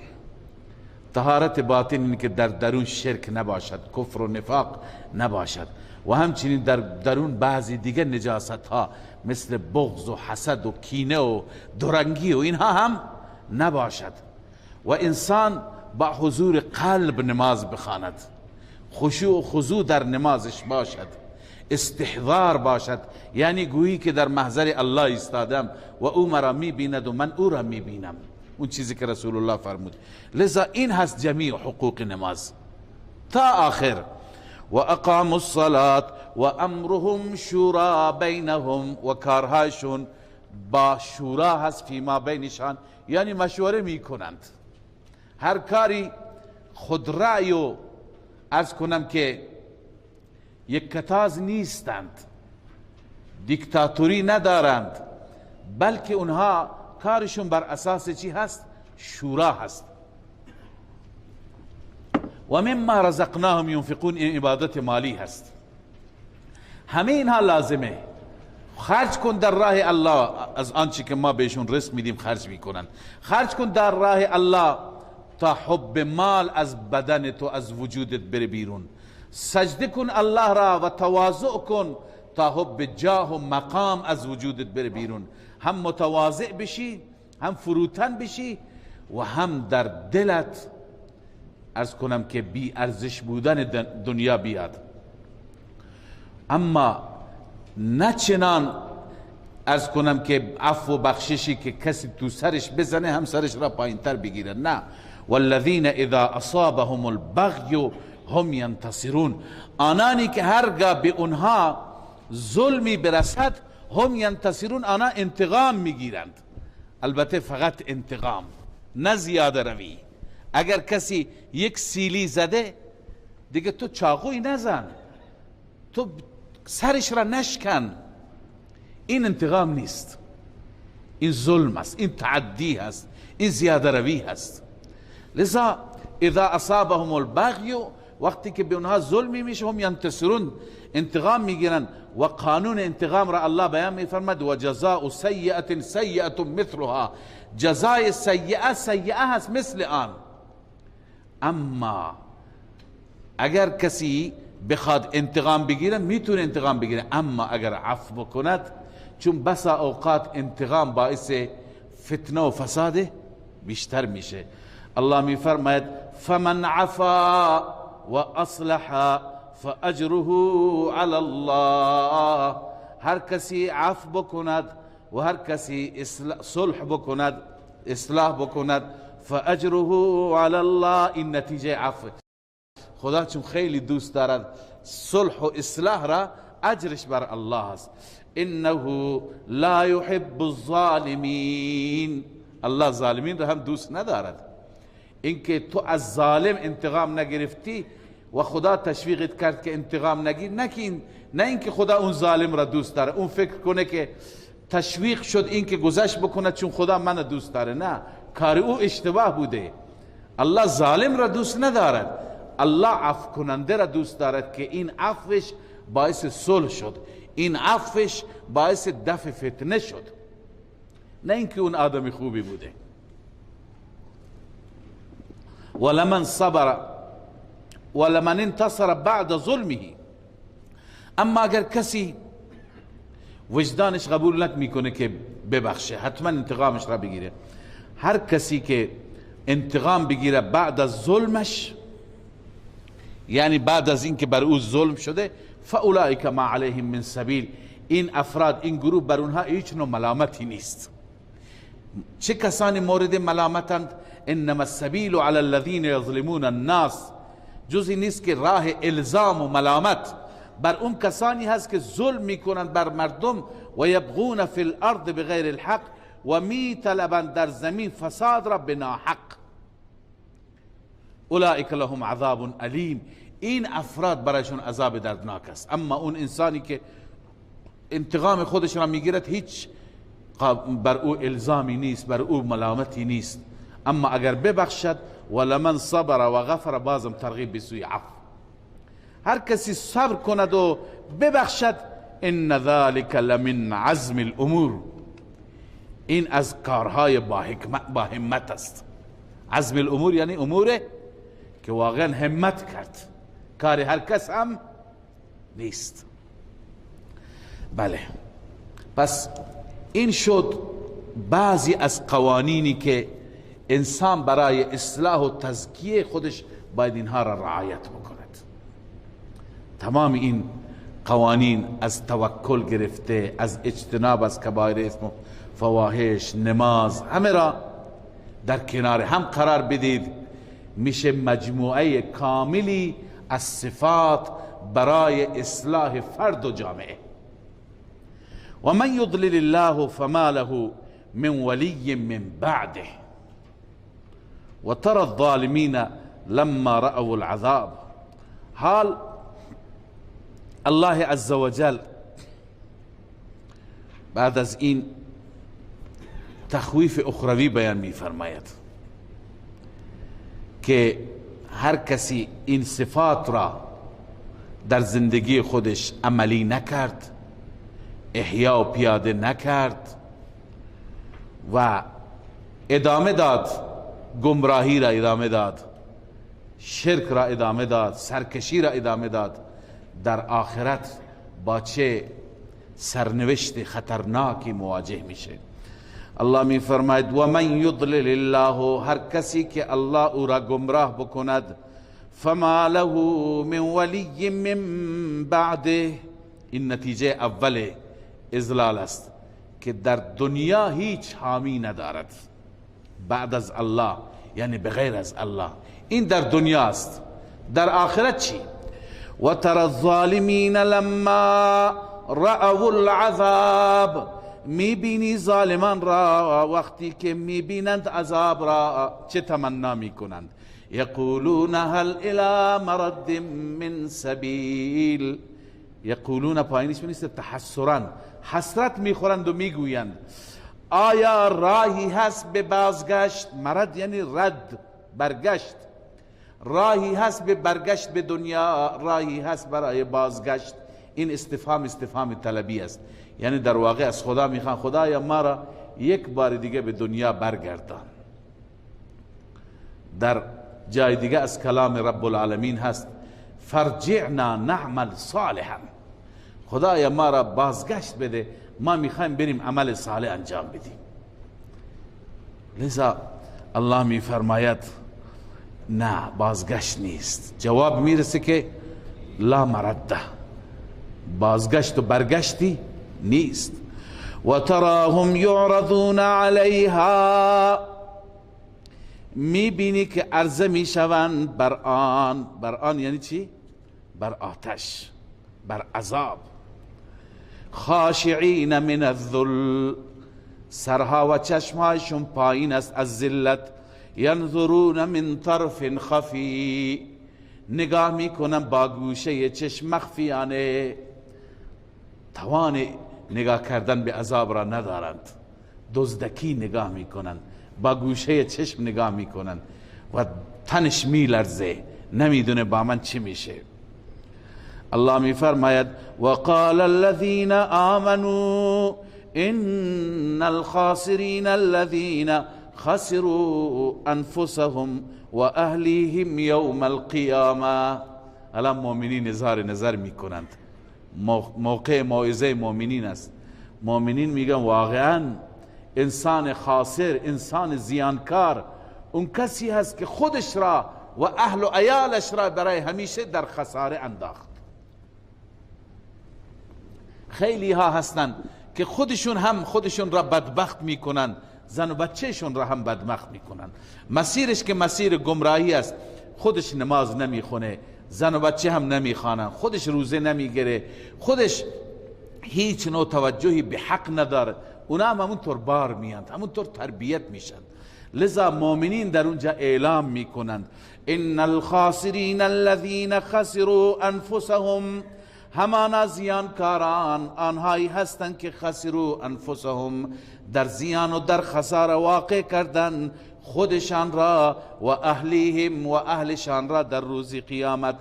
Speaker 2: طهارت باطن این که در درون شرک نباشد، کفر و نفاق نباشد. و همچنین در درون بعضی دیگر نجاست ها مثل بغض و حسد و کینه و دورنگی و اینها هم نباشد. و انسان با حضور قلب نماز بخواند، خشوع و خضوع در نمازش باشد، استحضار باشد، یعنی گویی که در محضر الله ایستادم و او مرا میبیند و من او را میبینم، اون چیزی که رسول الله فرمود. لذا این هست جمیع حقوق نماز تا آخر. و اقاموا الصلاة و امرهم شورا بینهم، و کارهایشون با شورا هست فیما بینشان، یعنی مشوره میکنند. هر کاری خود رأی و عرض کنم که یک کتاز نیستند، دیکتاتوری ندارند، بلکه اونها کارشون بر اساس چی هست؟ شورا هست. و مما رزقناهم ينفقون، این عبادت مالی هست. همه اینها لازمه. خرج کن در راه الله، از آنچه که ما بهشون رزق میدیم خرج میکنن. خرج کن در راه الله تا حب مال از بدن تو، از وجودت بره بیرون. سجده کن الله را و تواضع کن تا حب جاه و مقام از وجودت بره بیرون. هم متواضع بشی، هم فروتن بشی، و هم در دلت عرض کنم که بی ارزش بودن دنیا بیاد. اما نه چنان عرض کنم که عفو و بخششی که کسی تو سرش بزنه هم سرش را پایین تر بگیره. نه. والذین اذا اصابهم البغی هم ینتصرون، آنانی که هرگاه به اونها ظلمی برسد هم ینتصرون، آنها انتقام میگیرند. البته فقط انتقام، نه زیاده روی. اگر کسی یک سیلی زده دیگه تو چاقوی نزن، تو سرش را نشکن، این انتقام نیست، این ظلم است، این تعدی هست، این زیاده روی هست. لذا اذا اصابهم البغی، وقتی که به اونها ظلمی میشه هم ینتصرون، انتقام میگیرن. و قانون انتقام را الله بیان میفرماد و جزاء سیئة سیئة مثلها، جزای سیئه سیئه هست مثل آن. اما اگر کسی بخواد انتقام بگیره میتونه انتقام بگیره، اما اگر عفو بکند، چون بسا اوقات انتقام باعث فتنه و فساد بیشتر میشه. الله میفرماید فمن عفا و اصلح فاجره علی الله، هر کسی عفو بکند و هر کسی صلح بکند، اصلاح بکند، فاجره علی الله، این نتیجه عفو. خدا چون خیلی دوست دارد صلح و اصلاح را، اجرش بر الله است. انه لا يحب الظالمین، الله ظالمین را هم دوست ندارد. اینکه تو از ظالم انتقام نگرفتی، و خدا تشویقت کرد که انتقام نگیر، نه اینکه خدا اون ظالم را دوست داره، اون فکر کنه که تشویق شد این که گذشت بکنه چون خدا من دوست داره. نه، کار او اشتباه بوده. الله ظالم را دوست ندارد، الله عفو کننده را دوست دارد که این عفوش باعث صلح شد، این عفوش باعث دفع فتنه شد، نه اینکه اون آدم خوبی بوده. ولمن صبر ولمن انتصر بعد ظلمه. اما اگر کسی وجدانش قبول میکنه که ببخشه، حتما انتقامش را بگیره. هر کسی که انتقام بگیره بعد از ظلمش، یعنی بعد از اینکه بر او ظلم شده، فاولئک ما علیهم من سبیل، این افراد، این گروه، بر اونها هیچ نوع ملامتی نیست. چه کسانی مورد ملامتند؟ انما السبیل علی الذین یظلمون الناس، جزی نیست که راه الزام و ملامت بر اون کسانی هست که ظلم میکنند بر مردم و یبغون فی الارض بغیر الحق، و میطلبند در زمین فساد را بناحق. اولئک لهم عذاب علیم، این افراد برایشون عذاب دردناک است. اما اون انسانی که انتقام خودش را میگیرد، هیچ بر او الزامی نیست، بر او ملامتی نیست. اما اگر ببخشد، ولمن صبر و غفر، بازم ترغیب به سوی عفو. هر کسی صبر کند و ببخشد، ان ذلک لمن عزم الامور، این از کارهای با همت است. عزم الامور یعنی اموره که واقعا همت کرد، کار هر کس هم نیست. بله، پس این شد بعضی از قوانینی که انسان برای اصلاح و تزکیه خودش باید اینها را رعایت بکند. تمام این قوانین از توکل گرفته، از اجتناب از کبایر اسم و فواحش، نماز، همه را در کنار هم قرار بدید، میشه مجموعه کاملی از صفات برای اصلاح فرد و جامعه. و من یضلل الله فما له من ولی من بعده و ترى الظالمین لما رأوا العذاب. حال الله عز وجل بعد از این تخویف اخروی بیان می فرماید که هر کسی این صفات را در زندگی خودش عملی نکرد، احیا و پیاده نکرد و ادامه داد، گمراهی را ادامه داد، شرک را ادامه داد، سرکشی را ادامه داد، در آخرت با چه سرنوشت خطرناکی مواجه میشه. الله می فرماید و من یضلل الله، هر کسی که الله او را گمراه بکند، فما له من ولی من بعده، این نتیجه اول اضلال است که در دنیا هیچ حامی ندارد بعد از الله، یعنی بغیر از الله. این در دنیا است. در آخرت چی؟ و ترى الظالمین لما رأوا العذاب، میبینی ظالمان را وقتی که میبینند عذاب را چه تمنا میکنند؟ یقولون هل الی مرد من سبیل، یقولون پایینش نیست، تحسرا، حسرت میخورند و میگویند آیا راهی هست به بازگشت؟ مرد یعنی رد، برگشت. راهی هست به برگشت به دنیا، راهی هست برای بازگشت. این استفهام طلبی است، یعنی در واقع از خدا میخوان خدایا ما را یک بار دیگه به دنیا برگردان. در جای دیگه از کلام رب العالمین هست فرجعنا نعمل صالحا، خدایا ما را بازگشت بده، ما میخوایم بریم عمل صالح انجام بدیم. لذا الله میفرماید نه، بازگشت نیست. جواب میرسه که لا مرده، بازگشت و برگشتی نیست. و تراهم یعرضون علیها، میبینی که عرضه میشوند بر آن. بر آن یعنی چی؟ بر آتش، بر عذاب. خاشعین من الذل، سرها و چشمهایشون پایین است از ذلت. ینظرون من طرف خفی، نگاه میکنن با گوشه چشم مخفیانه، توان نگاه کردن به عذاب را ندارند، دزدکی نگاه میکنن، با گوشه چشم نگاه میکنن و تنش میلرزه، نمیدونه با من چی میشه. الله میفرماید وقال الذين آمنوا ان الخاسرين الذين خسروا انفسهم واهليهم يوم القيامه. الان مؤمنین اظهار نظر میکنند، موقع موعظه مؤمنین است. مؤمنین میگن واقعا انسان خاسر، انسان زیانکار اون کسی هست که خودش را و اهل و عیالش را برای همیشه در خساره انداخت. خیلی ها هستند که خودشون را بدبخت میکنن، زن و بچهشون را هم بدبخت میکنن. مسیرش که مسیر گمراهی است، خودش نماز نمیخونه، زن و بچه هم نمیخوانن، خودش روزه نمیگیره، خودش هیچ نوع توجهی به حق نداره، اونا هم همونطور بار میاند، همونطور تربیت میشن. لذا مؤمنین در اونجا اعلام میکنند ان الخاسرین الذین خسروا انفسهم، همانا زیانکاران آنهایی هستند که خسروا انفسهم، در زیان و در خساره واقع کردن خودشان را و اهلیهم و اهلشان را در روز قیامت.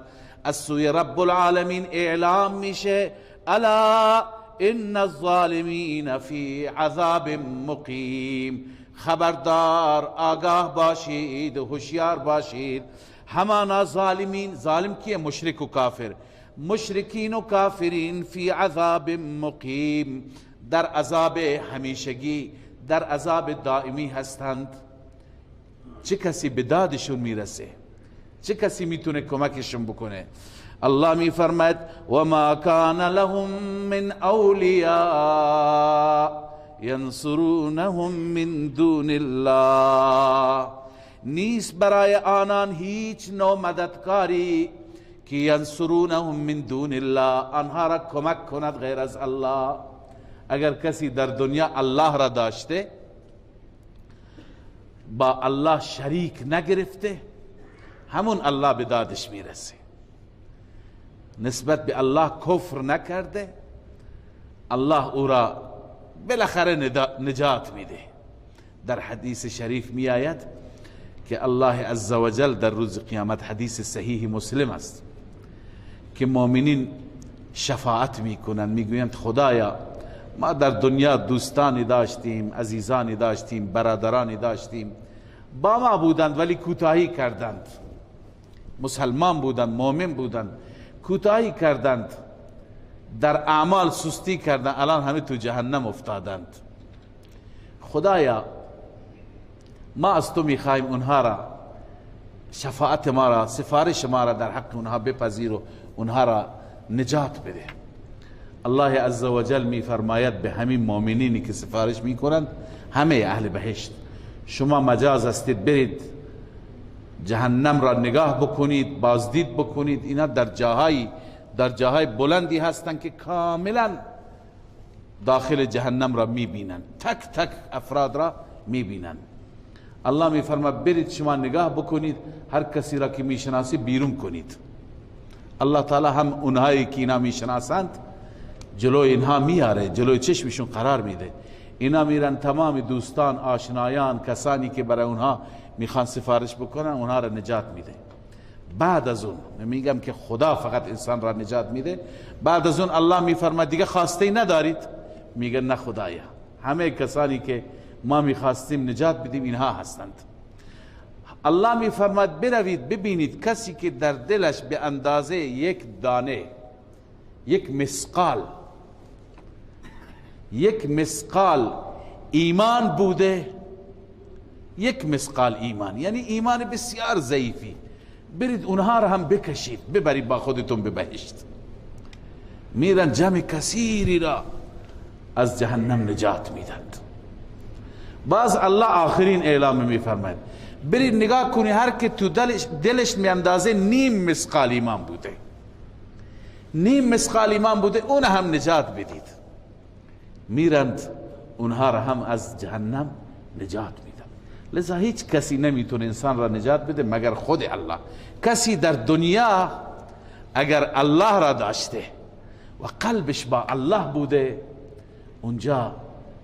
Speaker 2: از سوی رب العالمین اعلام میشه الا ان الظالمین فی عذاب مقیم، خبردار، آگاه باشید، هوشیار باشید. همانا ظالمین، ظالم کیه؟ مشرک و کافر، مشرکین و کافرین فی عذاب مقیم، در عذاب همیشگی، در عذاب دائمی هستند. چه کسی به دادشون میرسه؟ چه کسی میتونه کمکشون بکنه؟ الله میفرماید و ما کان لهم من اولیاء ینصرونهم من دون الله، نیست برای آنان هیچ نوع مددکاری که ینصرونهم من دون الله، آنها را کمک کند غیر از الله. اگر کسی در دنیا الله را داشته، با الله شریک نگرفته، همون الله به دادش میرسه. نسبت به الله کفر نکرده، الله او را بالاخره نجات میده. در حدیث شریف می آید که الله عزوجل در روز قیامت، حدیث صحیح مسلم است، که مؤمنین شفاعت میکنند، میگویند خدایا ما در دنیا دوستانی داشتیم، عزیزانی داشتیم، برادرانی داشتیم، با ما بودند ولی کوتاهی کردند، مسلمان بودند، مؤمن بودند، کوتاهی کردند، در اعمال سستی کردند، الان همه تو جهنم افتادند. خدایا ما از تو میخوایم اونها را، شفاعت ما را، سفارش ما را در حق اونها بپذیر و اونها را نجات بده. الله عزوجل میفرماید به همین مؤمنینی که سفارش میکنند، همه اهل بهشت، شما مجاز استید برید جهنم را نگاه بکنید، بازدید بکنید، اینا در جاهای بلندی هستند که کاملا داخل جهنم را میبینند، تک تک افراد را میبینند. الله میفرماید برید شما نگاه بکنید، هر کسی را که میشناسی بیرون کنید. الله تعالی هم اونهایی که اینا میشناسند جلوی اینها میاره، جلوی چشمشون قرار میده. اینا میرن تمام دوستان، آشنایان، کسانی که برای اونها میخوان سفارش بکنن، اونها را نجات میده. بعد از اون میگم که خدا فقط انسان را نجات میده، بعد از اون الله میفرماید دیگه خواسته ندارید؟ میگن نه خدایا، همه کسانی که ما میخواستیم نجات بدیم اینها هستند. الله میفرماید بروید ببینید کسی که در دلش به اندازه یک دانه، یک مسقال ایمان بوده، یک مسقال ایمان یعنی ایمان بسیار ضعیفی، برید اونها را هم بکشید ببرید با خودتون به بهشت. میرن جمع کثیری را از جهنم نجات میدند. باز الله آخرین اعلام میفرماید برید نگاه کنی هر که تو دلش می اندازه نیم مسقال ایمان بوده، نیم مسقال ایمان بوده، اون هم نجات بدید. میرند اونها را هم از جهنم نجات میدن. لذا هیچ کسی نمیتونه انسان را نجات بده مگر خود الله. کسی در دنیا اگر الله را داشته و قلبش با الله بوده اونجا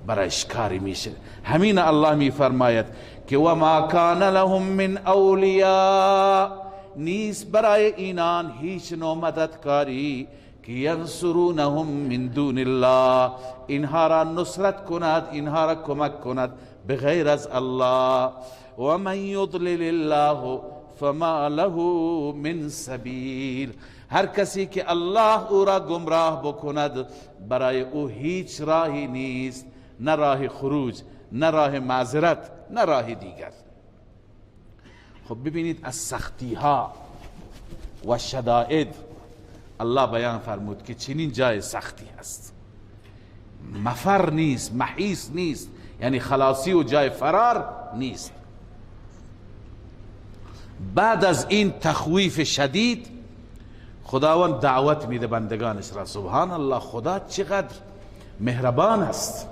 Speaker 2: برایش کاری میشه. همین الله میفرماید که و ما کان لهم من اولیاء، نیست برای اینان هیچ نوع مددکاری که ینصرونهم من دون الله، اینها را نصرت کند، اینها را کمک کند بغیر از الله. و من یضلل الله فما له من سبیل، هر کسی که الله او را گمراه بکند برای او هیچ راهی نیست، نه راه خروج، نه راه معذرت، نه راه دیگر. خب ببینید از سختی ها و شدائد الله بیان فرمود که چنین جای سختی هست، مفر نیست، محیص نیست، یعنی خلاصی و جای فرار نیست. بعد از این تخویف شدید خداوند دعوت میده بندگانش را. سبحان الله، خدا چقدر مهربان است،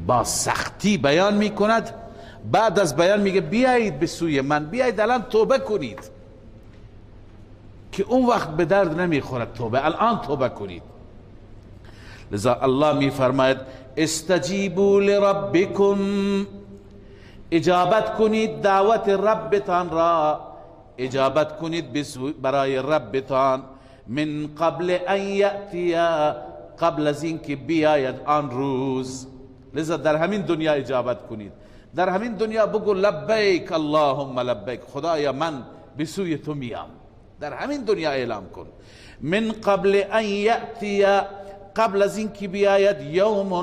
Speaker 2: با سختی بیان میکند، بعد از بیان میگه بیایید به سوی من، بیایید الان توبه کنید، که اون وقت به درد نمیخورد توبه، الان توبه کنید. لذا الله میفرماید استجیبوا لربکم، اجابت کنید دعوت ربتان را، اجابت کنید برای ربتان، من قبل ان یأتی، قبل از این که بیاید آن روز. لذا در همین دنیا اجابت کنید، در همین دنیا بگو لبیک اللهم لبیک، خدایا من به سوی تو میام، در همین دنیا اعلام کن. من قبل ان یأتی، قبل از این که بیاید یوم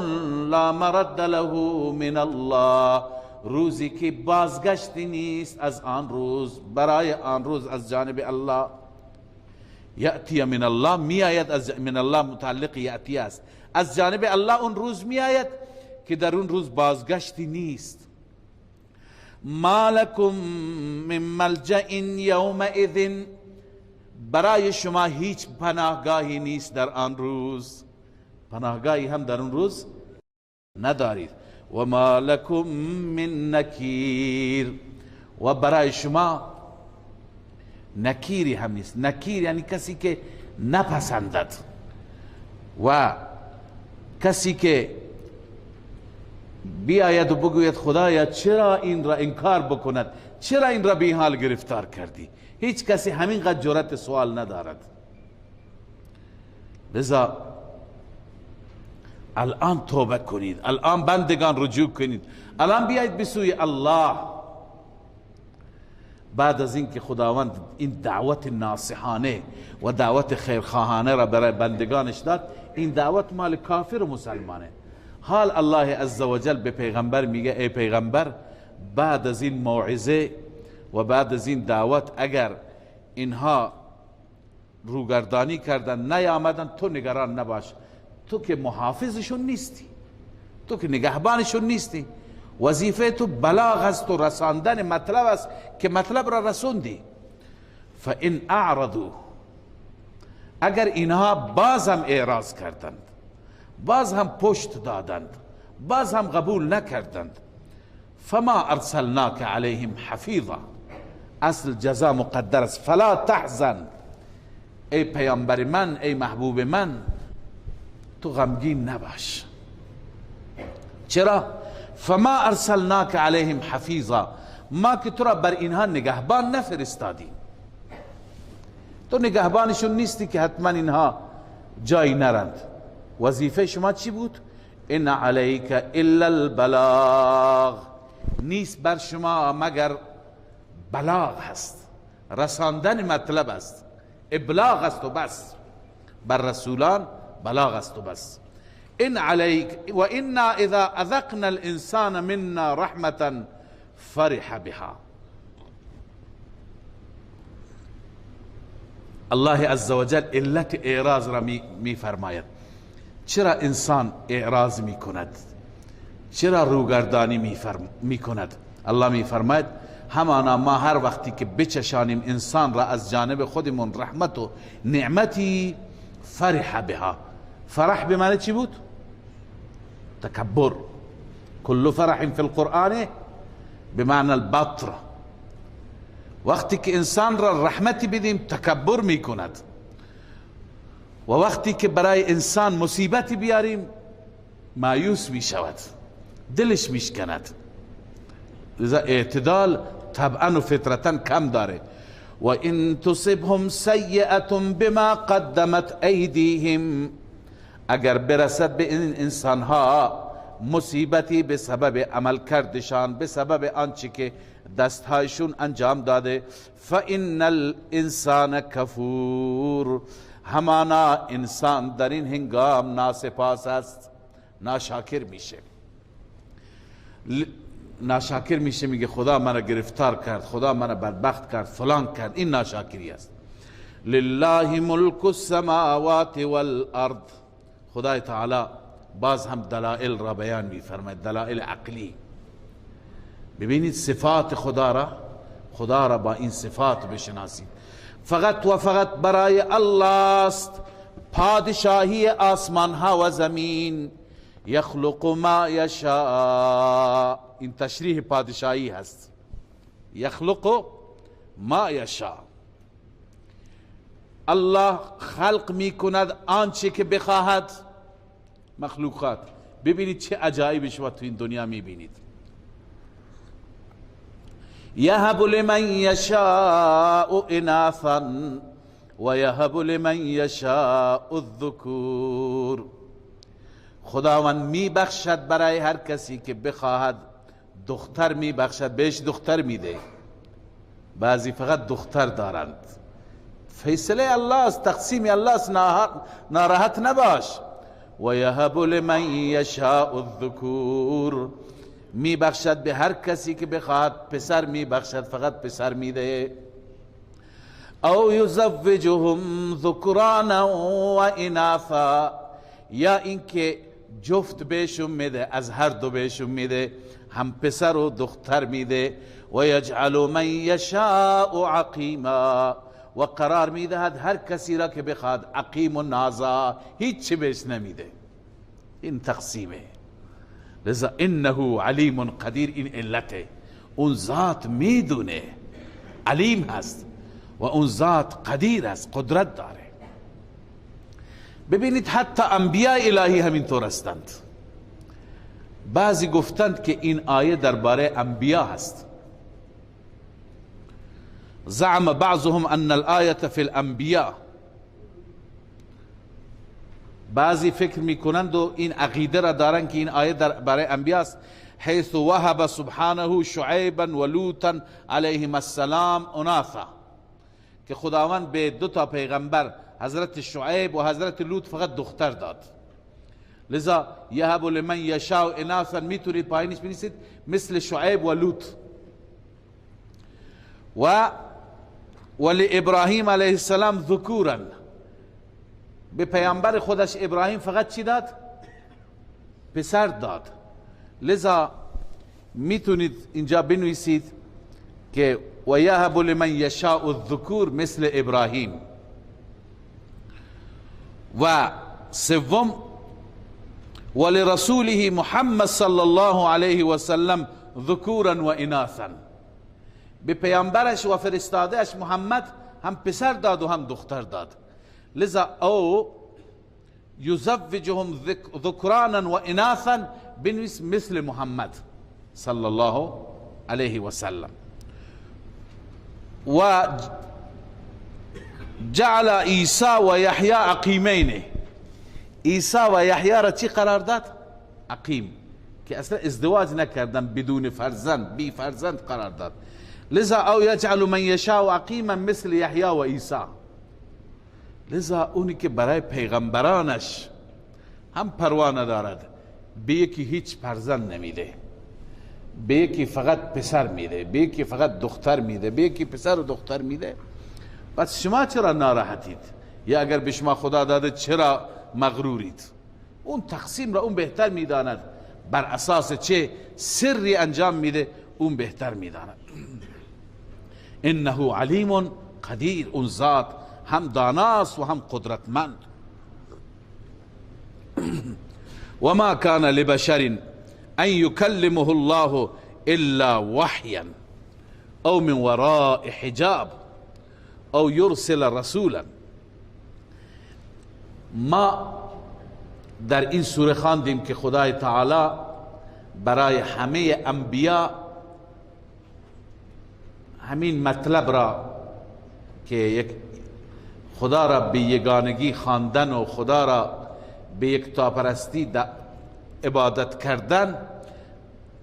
Speaker 2: لا مرد له من الله، روزی که بازگشتی نیست از آن روز، برای آن روز از جانب الله. یأتی من الله، می آید از من الله، متعلق یأتی است، از جانب الله اون روز می آید که در اون روز بازگشتی نیست. ما لکم من ملجأ یومئذ، برای شما هیچ پناهگاهی نیست در آن روز، پناهگاهی هم در اون روز ندارید. و ما لکم من نکیر، و برای شما نکیری هم نیست. نکیر یعنی کسی که نپسندد و کسی که بیاید و بگوید خدایا چرا این را انکار بکند، چرا این را به این حال گرفتار کردی. هیچ کسی همین قدر جرأت سوال ندارد. لذا الان توبه کنید، الان بندگان رجوع کنید، الان بیایید به سوی الله. بعد از اینکه خداوند این دعوت ناصحانه و دعوت خیرخواهانه را برای بندگانش داد، این دعوت مال کافر و مسلمانه. حال الله عزوجل به پیغمبر میگه ای پیغمبر، بعد از این موعظه و بعد از این دعوت اگر اینها روگردانی کردن نیامدن، تو نگران نباش، تو که محافظشون نیستی، تو که نگهبانشون نیستی، وظیفه تو بلاغ است و رساندن مطلب است که مطلب را رسوندی. فان اعرضوا، اگر اینها باز هم اعراض کردند، باز هم پشت دادند، باز هم قبول نکردند، فما ارسلناک علیهم حفیظا، اصل جزا مقدر است، فلا تحزن، ای پیامبر من، ای محبوب من، تو غمگین نباش. چرا؟ فما ارسلناک علیهم حفیظا، ما که تو را بر اینها نگهبان نفرستادیم، تو نگهبانشون نیستی که حتما اینها جایی نرند. وظیفه شما چی بود؟ ان علیک الا البلاغ، نیست بر شما مگر بلاغ هست، رساندن مطلب است، ابلاغ است و بس، بر رسولان بلاغ است و بس. ان علیک و انا اذا اذقنا الانسان منا رحمتا فرح بها. الله عزوجل علت اعراض را می فرماید. چرا انسان اعراض می کند؟ چرا روگردانی می کند؟ الله می فرماید همانا ما هر وقتی که بچشانیم انسان را از جانب خودمون رحمت و نعمتی، فرح بها. فرح به معنی چی بود؟ تکبر. کل فرح فی القرآن به معنی البطر. وقتی که انسان را رحمتی بدیم تکبر می کند و وقتی که برای انسان مصیبتی بیاریم مایوس می شود، دلش می شکند. لذا اعتدال طبعا و فطرتا کم داره. و ان تصبهم سیئة بما قدمت ایدیهم، اگر برسد به این انسان ها مصیبتی به سبب عمل کردشان، به سبب آنچه که دستهایشون انجام داده، فإن الانسان کفور، همانا انسان در این هنگام ناسپاس است، ناشاکر میشه. ناشاکر میشه، میگه خدا منو گرفتار کرد، خدا منو بدبخت کرد، فلان کرد. این ناشاکری است. لله ملک السماوات والارض، خدای تعالی باز هم دلائل را بیان میفرماید، دلائل عقلی. ببینید صفات خدا را با این صفات بشناسید. فقط و فقط برای الله است پادشاهی آسمان ها و زمین. یخلق ما یشاء، این تشریح پادشاهی هست. یخلق ما یشاء، الله خلق می کند آنچه که بخواهد. مخلوقات ببینید چه عجایب شما تو این دنیا می بینید. یهب لمن یشاء اناثا و یهب لمن یشاء الذکور، خداوند می بخشد برای هر کسی که بخواهد دختر می بخشد، بهش دختر میده. بعضی فقط دختر دارند. فیصله الله است، تقسیم الله است، ناراحت نباش. و یهب لمن یشاء الذکور، می بخشد به هر کسی که بخواهد پسر می بخشد، فقط پسر میده. او یزوجهم ذکرانا و اناثا، یا اینکه جفت بهشون میده، از هر دو بهشون میده، هم پسر و دختر میده. و یجعل من یشاء عقیما، و قرار میدهد هر کسی را که بخواد عقیم و نازا، هیچ چی بهش نمیده. این تقسیمه. لذا انه علیم قدیر، این علته. اون ذات میدونه، علیم هست و اون ذات قدیر است، قدرت داره. ببینید حتی انبیاء الهی همینطور هستند. بعضی گفتند که این آیه درباره انبیا هست. زعم بعضهم ان الآیه فی الانبیاء، بعضی فکر میکنند و این عقیده را دارند که این آیه برای انبیا است. حیث وهب سبحانه شعیبا و لوطا علیهم السلام اناثا، که خداوند به دو تا پیغمبر، حضرت شعیب و حضرت لوط، فقط دختر داد. لذا یهب لمن یشاء اناثا، میتونید پایینش بنویسید مثل شعیب و لوط. و ولابراهیم علیه السلام ذکورا، به پیامبر خودش ابراهیم فقط چی داد؟ پسر داد. لذا میتونید اینجا بنویسید که و یهب لمن یشاء الذکور مثل ابراهیم. و سوم ولرسوله محمد صلی الله علیه و سلم ذکورا و اناثا، به پیامبرش و فرستادهش محمد هم پسر داد و هم دختر داد. لذا او یزوجهم ذکرانا و اناثا بنویس مثل محمد صلی الله علیه و سلم. و جعل عیسی و یحیی عقیمین، عیسی و یحیی را چی قرار داد؟ عقیم، که اصلا ازدواج نکردن، بدون فرزند، بی فرزند قرار داد. لذا او یجعل من یشاء عقیما مثل یحیی و عیسی. لذا اونی که برای پیغمبرانش هم پروا ندارد، به یکی هیچ فرزند نمیده، به یکی فقط پسر میده، به یکی فقط دختر میده، به یکی پسر و دختر میده. پس شما چرا ناراحتید؟ یا اگر به شما خدا داده چرا مغرورید؟ اون تقسیم را اون بهتر میداند، بر اساس چه سری انجام میده اون بهتر میداند. انه علیم قدیر، اون ذات هم داناست و هم قدرتمند. و ما کان لبشر ان یکلمه الله الا وحیا او من وراء حجاب او یرسل رسولا. ما در این سوره خواندیم که خدای تعالی برای همه انبیا همین مطلب را که یک خدا را به یگانگی خواندن و خدا را به یکتاپرستی عبادت کردن،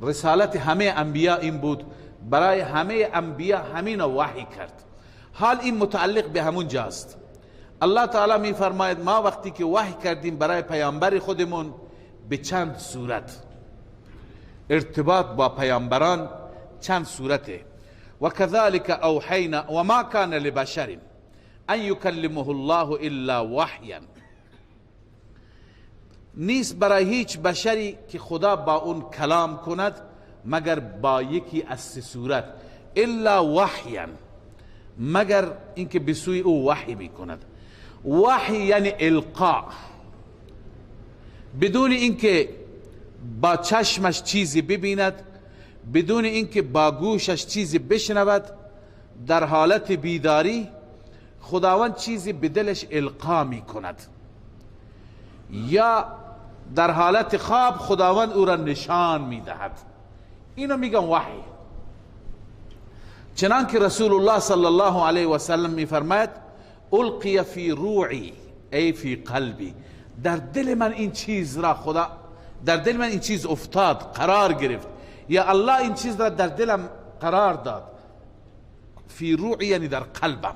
Speaker 2: رسالت همه انبیا این بود، برای همه انبیا همین وحی کرد. حال این متعلق به همون جاست. الله تعالی می فرماید ما وقتی که وحی کردیم برای پیامبر خودمون به چند صورت، ارتباط با پیامبران چند صورته. و كذلك اوحینا و ما کان لبشر ان یکلمه الله الا وحیا. نیست برای هیچ بشری که خدا با اون کلام کند مگر با یکی از سه صورت، الا وحیا، مگر اینکه به سوی او وحی میکند. وحی یعنی القاء، بدون اینکه با چشمش چیزی ببیند، بدون اینکه با گوشش چیزی بشنود، در حالت بیداری خداوند چیزی به دلش القا می کند، یا در حالت خواب خداوند او را نشان می دهد. اینو میگن وحی. چنانکه رسول الله صلی الله علیه و سلم می فرماید القی فی روعی ای فی قلبی، در دل من این چیز را خدا، در دل من این چیز افتاد، قرار گرفت، یا الله این چیز را در دلم قرار داد. فی روعی یعنی در قلبم.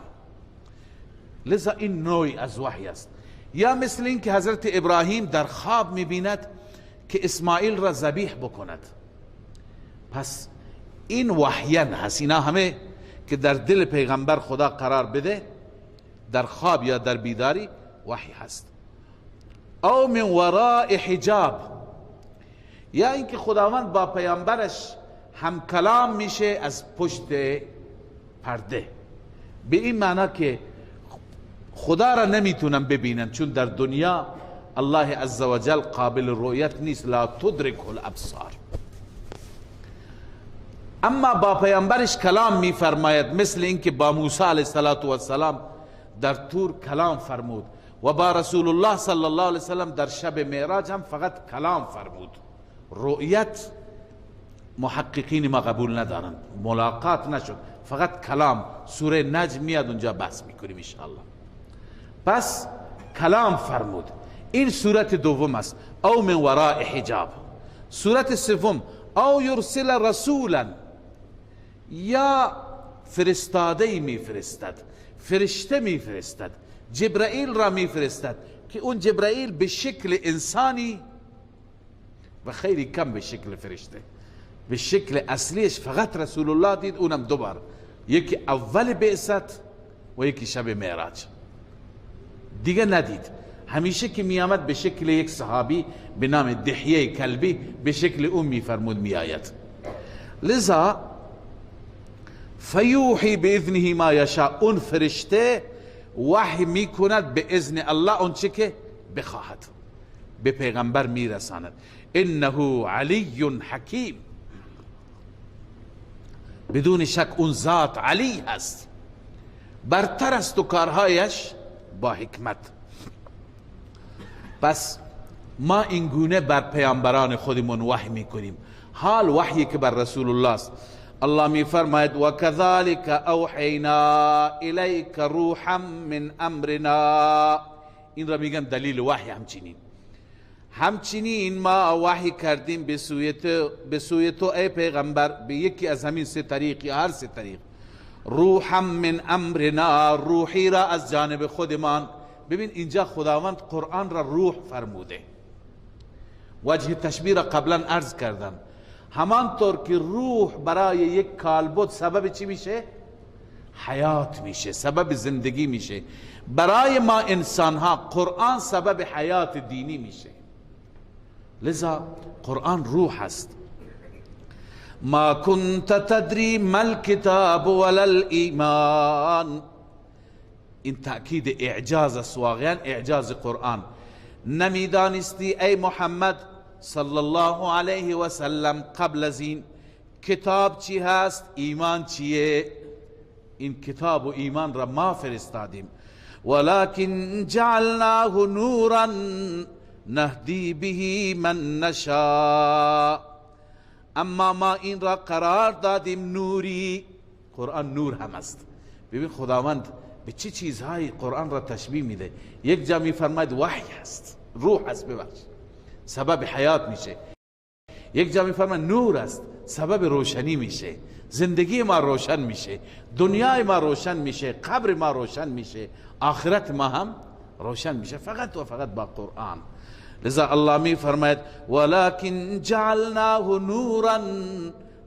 Speaker 2: لذا این نوعی از وحی است. یا مثل این که حضرت ابراهیم در خواب میبیند که اسماعیل را ذبیح بکند، پس این وحیان هست. اینا همه که در دل پیغمبر خدا قرار بده، در خواب یا در بیداری، وحی هست. او من وراء حجاب، یا اینکه خداوند با پیامبرش هم کلام میشه از پشت پرده، به این معنی که خدا را نمیتونن ببینن، چون در دنیا الله عزوجل قابل رؤیت نیست، لا تدرک الابصار. اما با پیامبرش کلام میفرماید، مثل اینکه با موسی علیه السلام در طور کلام فرمود و با رسول الله صلی الله علیه وسلم در شب معراج هم فقط کلام فرمود. رؤیت محققین ما قبول ندارند، ملاقات نشد، فقط کلام. سوره نجم میاد اونجا بحث میکنیم انشاءالله. پس کلام فرمود. این صورت دوم است، او من وراء حجاب. صورت سوم، او یرسل رسولا، یا فرستاده میفرستد، فرشته میفرستد، جبرائیل را میفرستد که اون جبرائیل به شکل انسانی و خیلی کم به شکل فرشته، به شکل اصلیش فقط رسول الله دید، اونم دو بار، یکی اول بعثت و یکی شب معراج، دیگه ندید. همیشه که میآمد به شکل یک صحابی به نام دحیه کلبی، به شکل اون میفرمود میآید. لذا فیوحی باذنه ما یشاء، اون فرشته وحی میکند به اذن الله اون چه که بخواهد، به پیغمبر میرساند. انه علی حکیم، بدون شک اون ذات علی هست، برتر است و کارهایش با حکمت. پس ما اینگونه بر پیامبران خودمون وحی میکنیم. حال وحی که بر رسول الله است، الله می فرماید و كذلك اوحینا الیک روحا من امرنا، این را میگن دلیل وحی. همچنین ما وحی کردیم به سوی تو ای پیغمبر، به یکی از همین سه طریق یا هر سه طریق. روحا من امرنا، روحی را از جانب خودمان. ببین اینجا خداوند قرآن را روح فرموده. وجه تشبیه را قبلا عرض کردم. همانطور که روح برای یک کالبد سبب چی میشه؟ حیات میشه، سبب زندگی میشه. برای ما انسان ها قرآن سبب حیات دینی میشه. لذا قرآن روح است. ما كنت تدری ما الكتاب ولا الایمان، این تأکید اعجاز است، واقعا اعجاز قرآن. نمیدانستی ای محمد صلی الله علیه و سلم قبل از این کتاب چی هست، ایمان چیه. این کتاب و ایمان را ما فرستادیم. ولكن جعلناه نورا نهدی به من نشاء، اما ما این را قرار دادیم نوری. قرآن نور هم است. ببین خداوند به چه چیزهایی قرآن را تشبیه میده. یک جا میفرماید وحی است، روح است، ببخش سبب حیات میشه. یک جا میفرماید نور است، سبب روشنی میشه، زندگی ما روشن میشه، دنیای ما روشن میشه، قبر ما روشن میشه، آخرت ما هم روشن میشه، فقط و فقط با قرآن. لذا الله می فرماید ولكن جعلناه نورا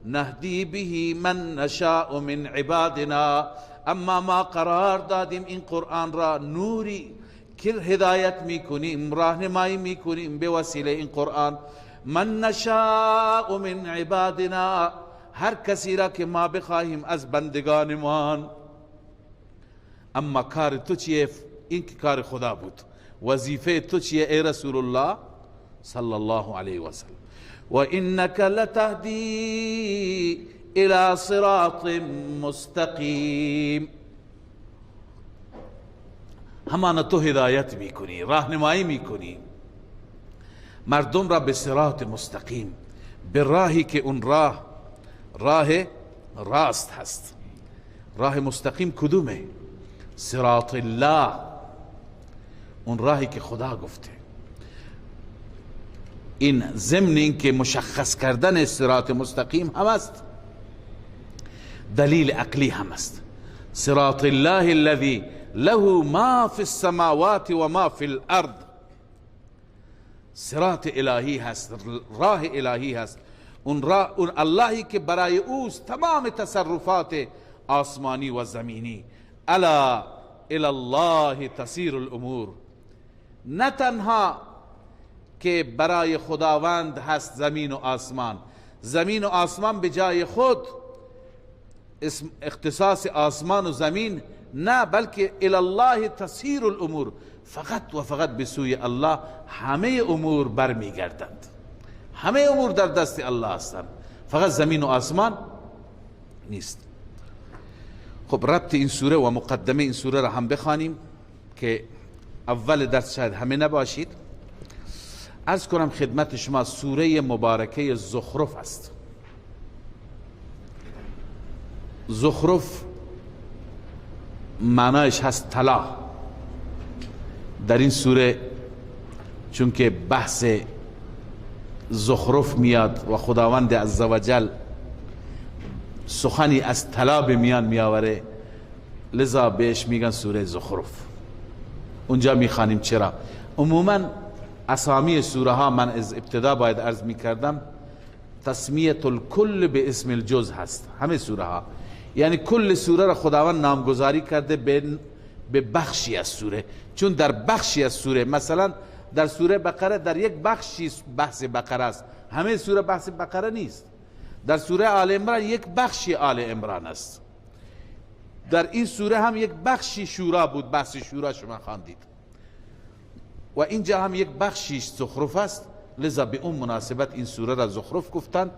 Speaker 2: نهدی به من نشاء من عبادنا، اما ما قرار دادیم این قرآن را نوری که هدایت میکنیم، راهنمایی میکنیم به وسیله این قرآن. من نشاء من عبادنا، هر کسی را که ما بخواهیم از بندگانمان. اما کار تو چیه؟ این که کار خدا بود. وظیفه تو چیه ای رسول الله صلی الله علیه و سلم؟ و انک لتهدی الى صراط مستقیم، همان تو هدایت میکنی، راهنمایی میکنی مردم را به صراط مستقیم، به راهی که اون راه راست هست. راه مستقیم کدومه؟ صراط الله، اون راهی که خدا گفته. این ضمن این که مشخص کردن صراط مستقیم هم است، دلیل عقلی هم است. صراط الله الذي له ما في السماوات و ما في الارض، صراط الهی هست، راه الهی هست. اون اللهی که برای اوست تمام تصرفات آسمانی و زمینی. الا الى الله تسیر الامور، نه تنها که برای خداوند هست زمین و آسمان، زمین و آسمان به جای خود اختصاص آسمان و زمین نه، بلکه الی الله تسیر الامور، فقط و فقط به سوی الله همه امور برمیگردند. همه امور در دست الله هستند، فقط زمین و آسمان نیست. خب ربط این سوره و مقدمه این سوره را هم بخوانیم که اول درس شاید همه نباشید. عرض کنم خدمت شما سوره مبارکه زخرف است. زخرف معنایش هست طلا. در این سوره چون که بحث زخرف میاد و خداوند عزوجل سخنی از طلا به میان میآوره، لذا بهش میگن سوره زخرف. اونجا میخوانیم. چرا؟ عموما اسامی سوره ها من از ابتدا باید عرض میکردم تسمیه الکل به اسم الجز هست. همه سوره ها یعنی کل سوره را خداوند نامگذاری کرده به بخشی از سوره، چون در بخشی از سوره، مثلا در سوره بقره در یک بخشی بحث بقره است، همه سوره بحث بقره نیست. در سوره آل عمران یک بخشی آل عمران است. در این سوره هم یک بخشی شورا بود، بحث شورا شما خواندید، و اینجا هم یک بخشیش زخرف است. لذا به اون مناسبت این سوره را زخرف گفتند،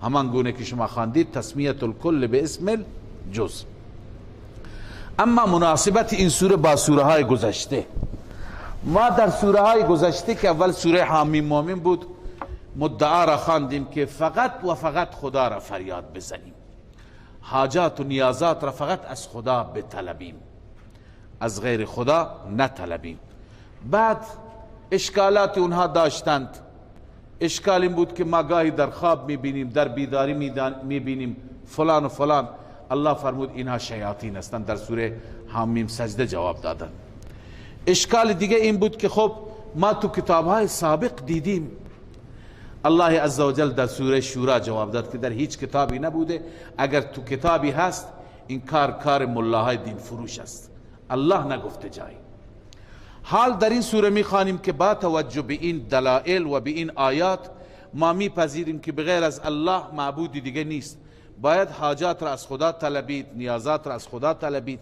Speaker 2: همان گونه که شما خواندید تسمیه الکل به اسم الجز. اما مناسبت این سوره با سوره های گذشته، ما در سوره های گذشته که اول سوره حامیم مومن بود مدعا را خواندیم که فقط و فقط خدا را فریاد بزنیم، حاجات و نیازات را فقط از خدا بطلبیم، از غیر خدا نطلبیم. بعد اشکالات اونها داشتند. اشکال این بود که ما گاهی در خواب میبینیم، در بیداری میبینیم فلان و فلان. الله فرمود اینها شیاطین هستند، در سوره حامیم سجده جواب دادن. اشکال دیگه این بود که خب ما تو کتابهای سابق دیدیم، الله عزوجل در سوره شورا جواب داد که در هیچ کتابی نبوده، اگر تو کتابی هست این کار ملاهای دین فروش است، الله نگفته جایی. حال در این سوره میخوانیم که با توجه به این دلائل و به این آیات ما میپذیریم که بغیر از الله معبودی دیگه نیست، باید حاجات را از خدا طلبید، نیازات را از خدا طلبید.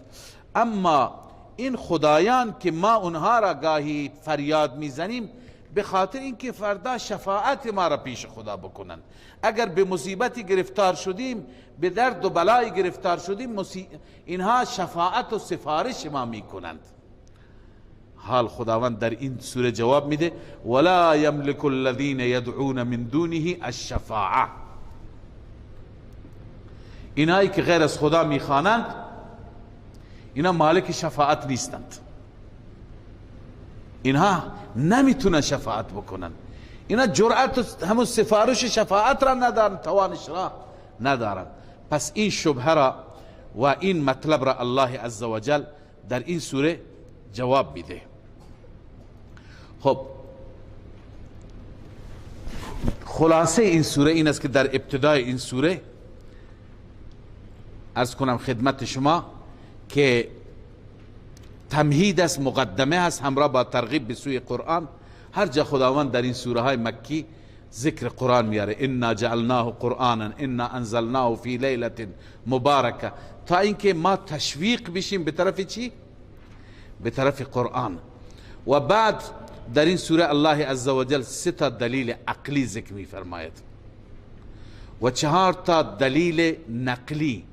Speaker 2: اما این خدایان که ما اونها را گاهی فریاد میزنیم به خاطر اینکه فردا شفاعت ما را پیش خدا بکنند. اگر به مصیبتی گرفتار شدیم، به درد و بلای گرفتار شدیم، اینها شفاعت و سفارش ما میکنند. حال خداوند در این سوره جواب میده ولا یملک الذین یدعون من دونه الشفاعه. اینایی که غیر از خدا میخوانند اینا مالک شفاعت نیستند، اینها نمیتونن شفاعت بکنن، اینا جرأت همون سفارش شفاعت را ندارن، توانش را ندارن. پس این شبهه را و این مطلب را الله عزوجل در این سوره جواب میده. خب خلاصه این سوره این است که در ابتدای این سوره عرض کنم خدمت شما که تمهید است، مقدمه است همراه با ترغیب به سوی قرآن. هر جا خداوند در این سوره های مکی ذکر قرآن میاره، انا جعلناه قرآنا انا انزلناه فی لیلة مبارکه، تا اینکه ما تشویق بشیم به طرف چی؟ به طرف قرآن. و بعد در این سوره الله عزوجل 3 تا دلیل عقلی ذکر میفرماید و 4 تا دلیل نقلی.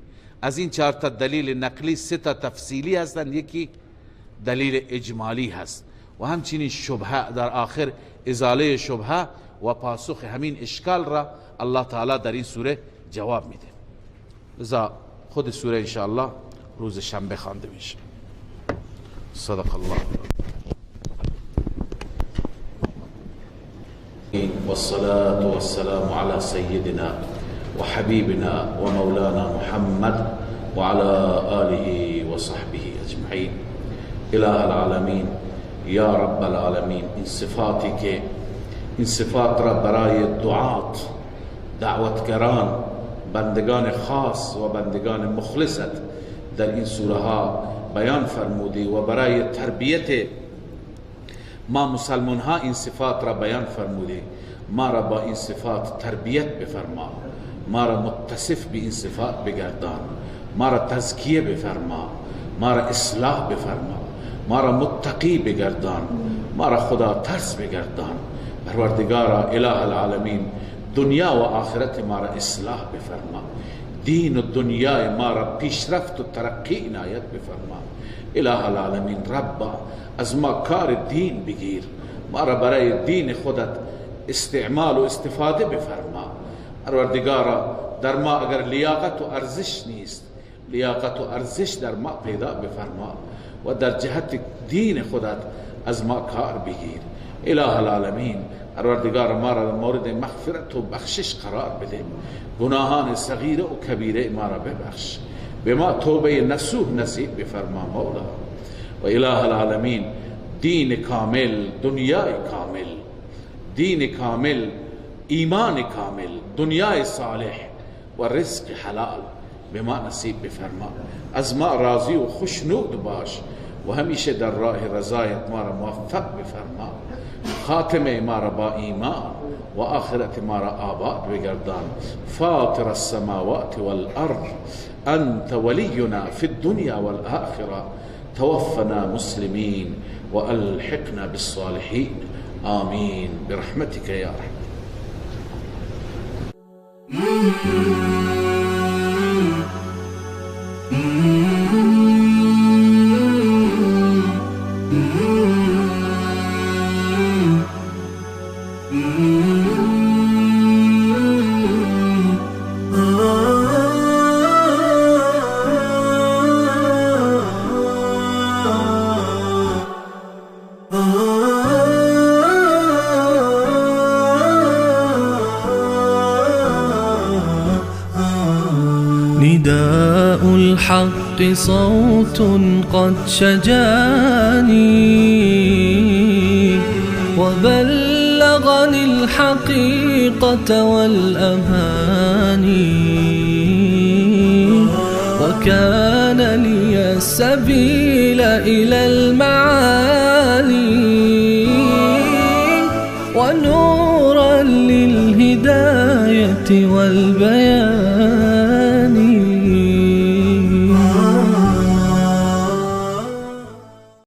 Speaker 2: از این 4 تا دلیل نقلی 3 تا تفصیلی هستند، یکی دلیل اجمالی هست و همچنین شبهه در آخر، ازاله شبهه و پاسخ همین اشکال را الله تعالی در این سوره جواب میده. لذا خود سوره انشاءالله روز شنبه خوانده میشه. صدق الله. والصلاة والسلام على سيدنا وحبيبنا ومولانا محمد وعلى آله وصحبه أجمعين. إله العالمين یا رب العالمین، این صفاتی که این صفات را برای دعات، دعوتگران، بندگان خاص و بندگان مخلصت در این سوره ها بیان فرمودی و برای تربیت ما مسلمان ها این صفات را بیان فرمودی. ما را با این صفات تربیت بفرما، ما را متصف به این صفات بگردان، ما را تزکیه بفرما، ما را اصلاح بفرما، ما را متقی بگردان، ما را خدا ترس بگردان. پروردگارا اله العالمین، دنیا و آخرت ما را اصلاح بفرما، دین و دنیای ما را پیشرفت و ترقی عنایت بفرما. اله العالمین ربا، از ما کار دین بگیر، ما را برای دین خودت استعمال و استفاده بفرما. پروردگارا در ما اگر لیاقت و ارزش نیست، لیاقت و ارزش در ما پیدا بفرما و در جهت دین خودت از ما کار بگیر. اله العالمین پروردگار ما را مورد مغفرت و بخشش قرار بده، گناهان صغیره و کبیره ما را ببخش، به ما توبه نصوح نصیب بفرما مولا. و اله العالمین دین کامل، دنیای کامل، دین کامل، ایمان کامل، دنیای صالح و رزق حلال به ما نصیب بفرما. از ما راضی و خوشنود باش و همیشه در راه رضایت ما را موفق بفرما. خاتمه ما را با ایمان و آخرت ما را آباد بگردان. فاطر السماوات والارض انت ولینا فی الدنیا والآخرة، توفنا مسلمین و الحقنا بالصالحین. آمین برحمتك یا رحمن.
Speaker 1: نداء الحق صوت قد شجاني وبلغني الحقيقة والأماني، وكان لي السبيل إلى المعالي ونورا للهداية والبيان.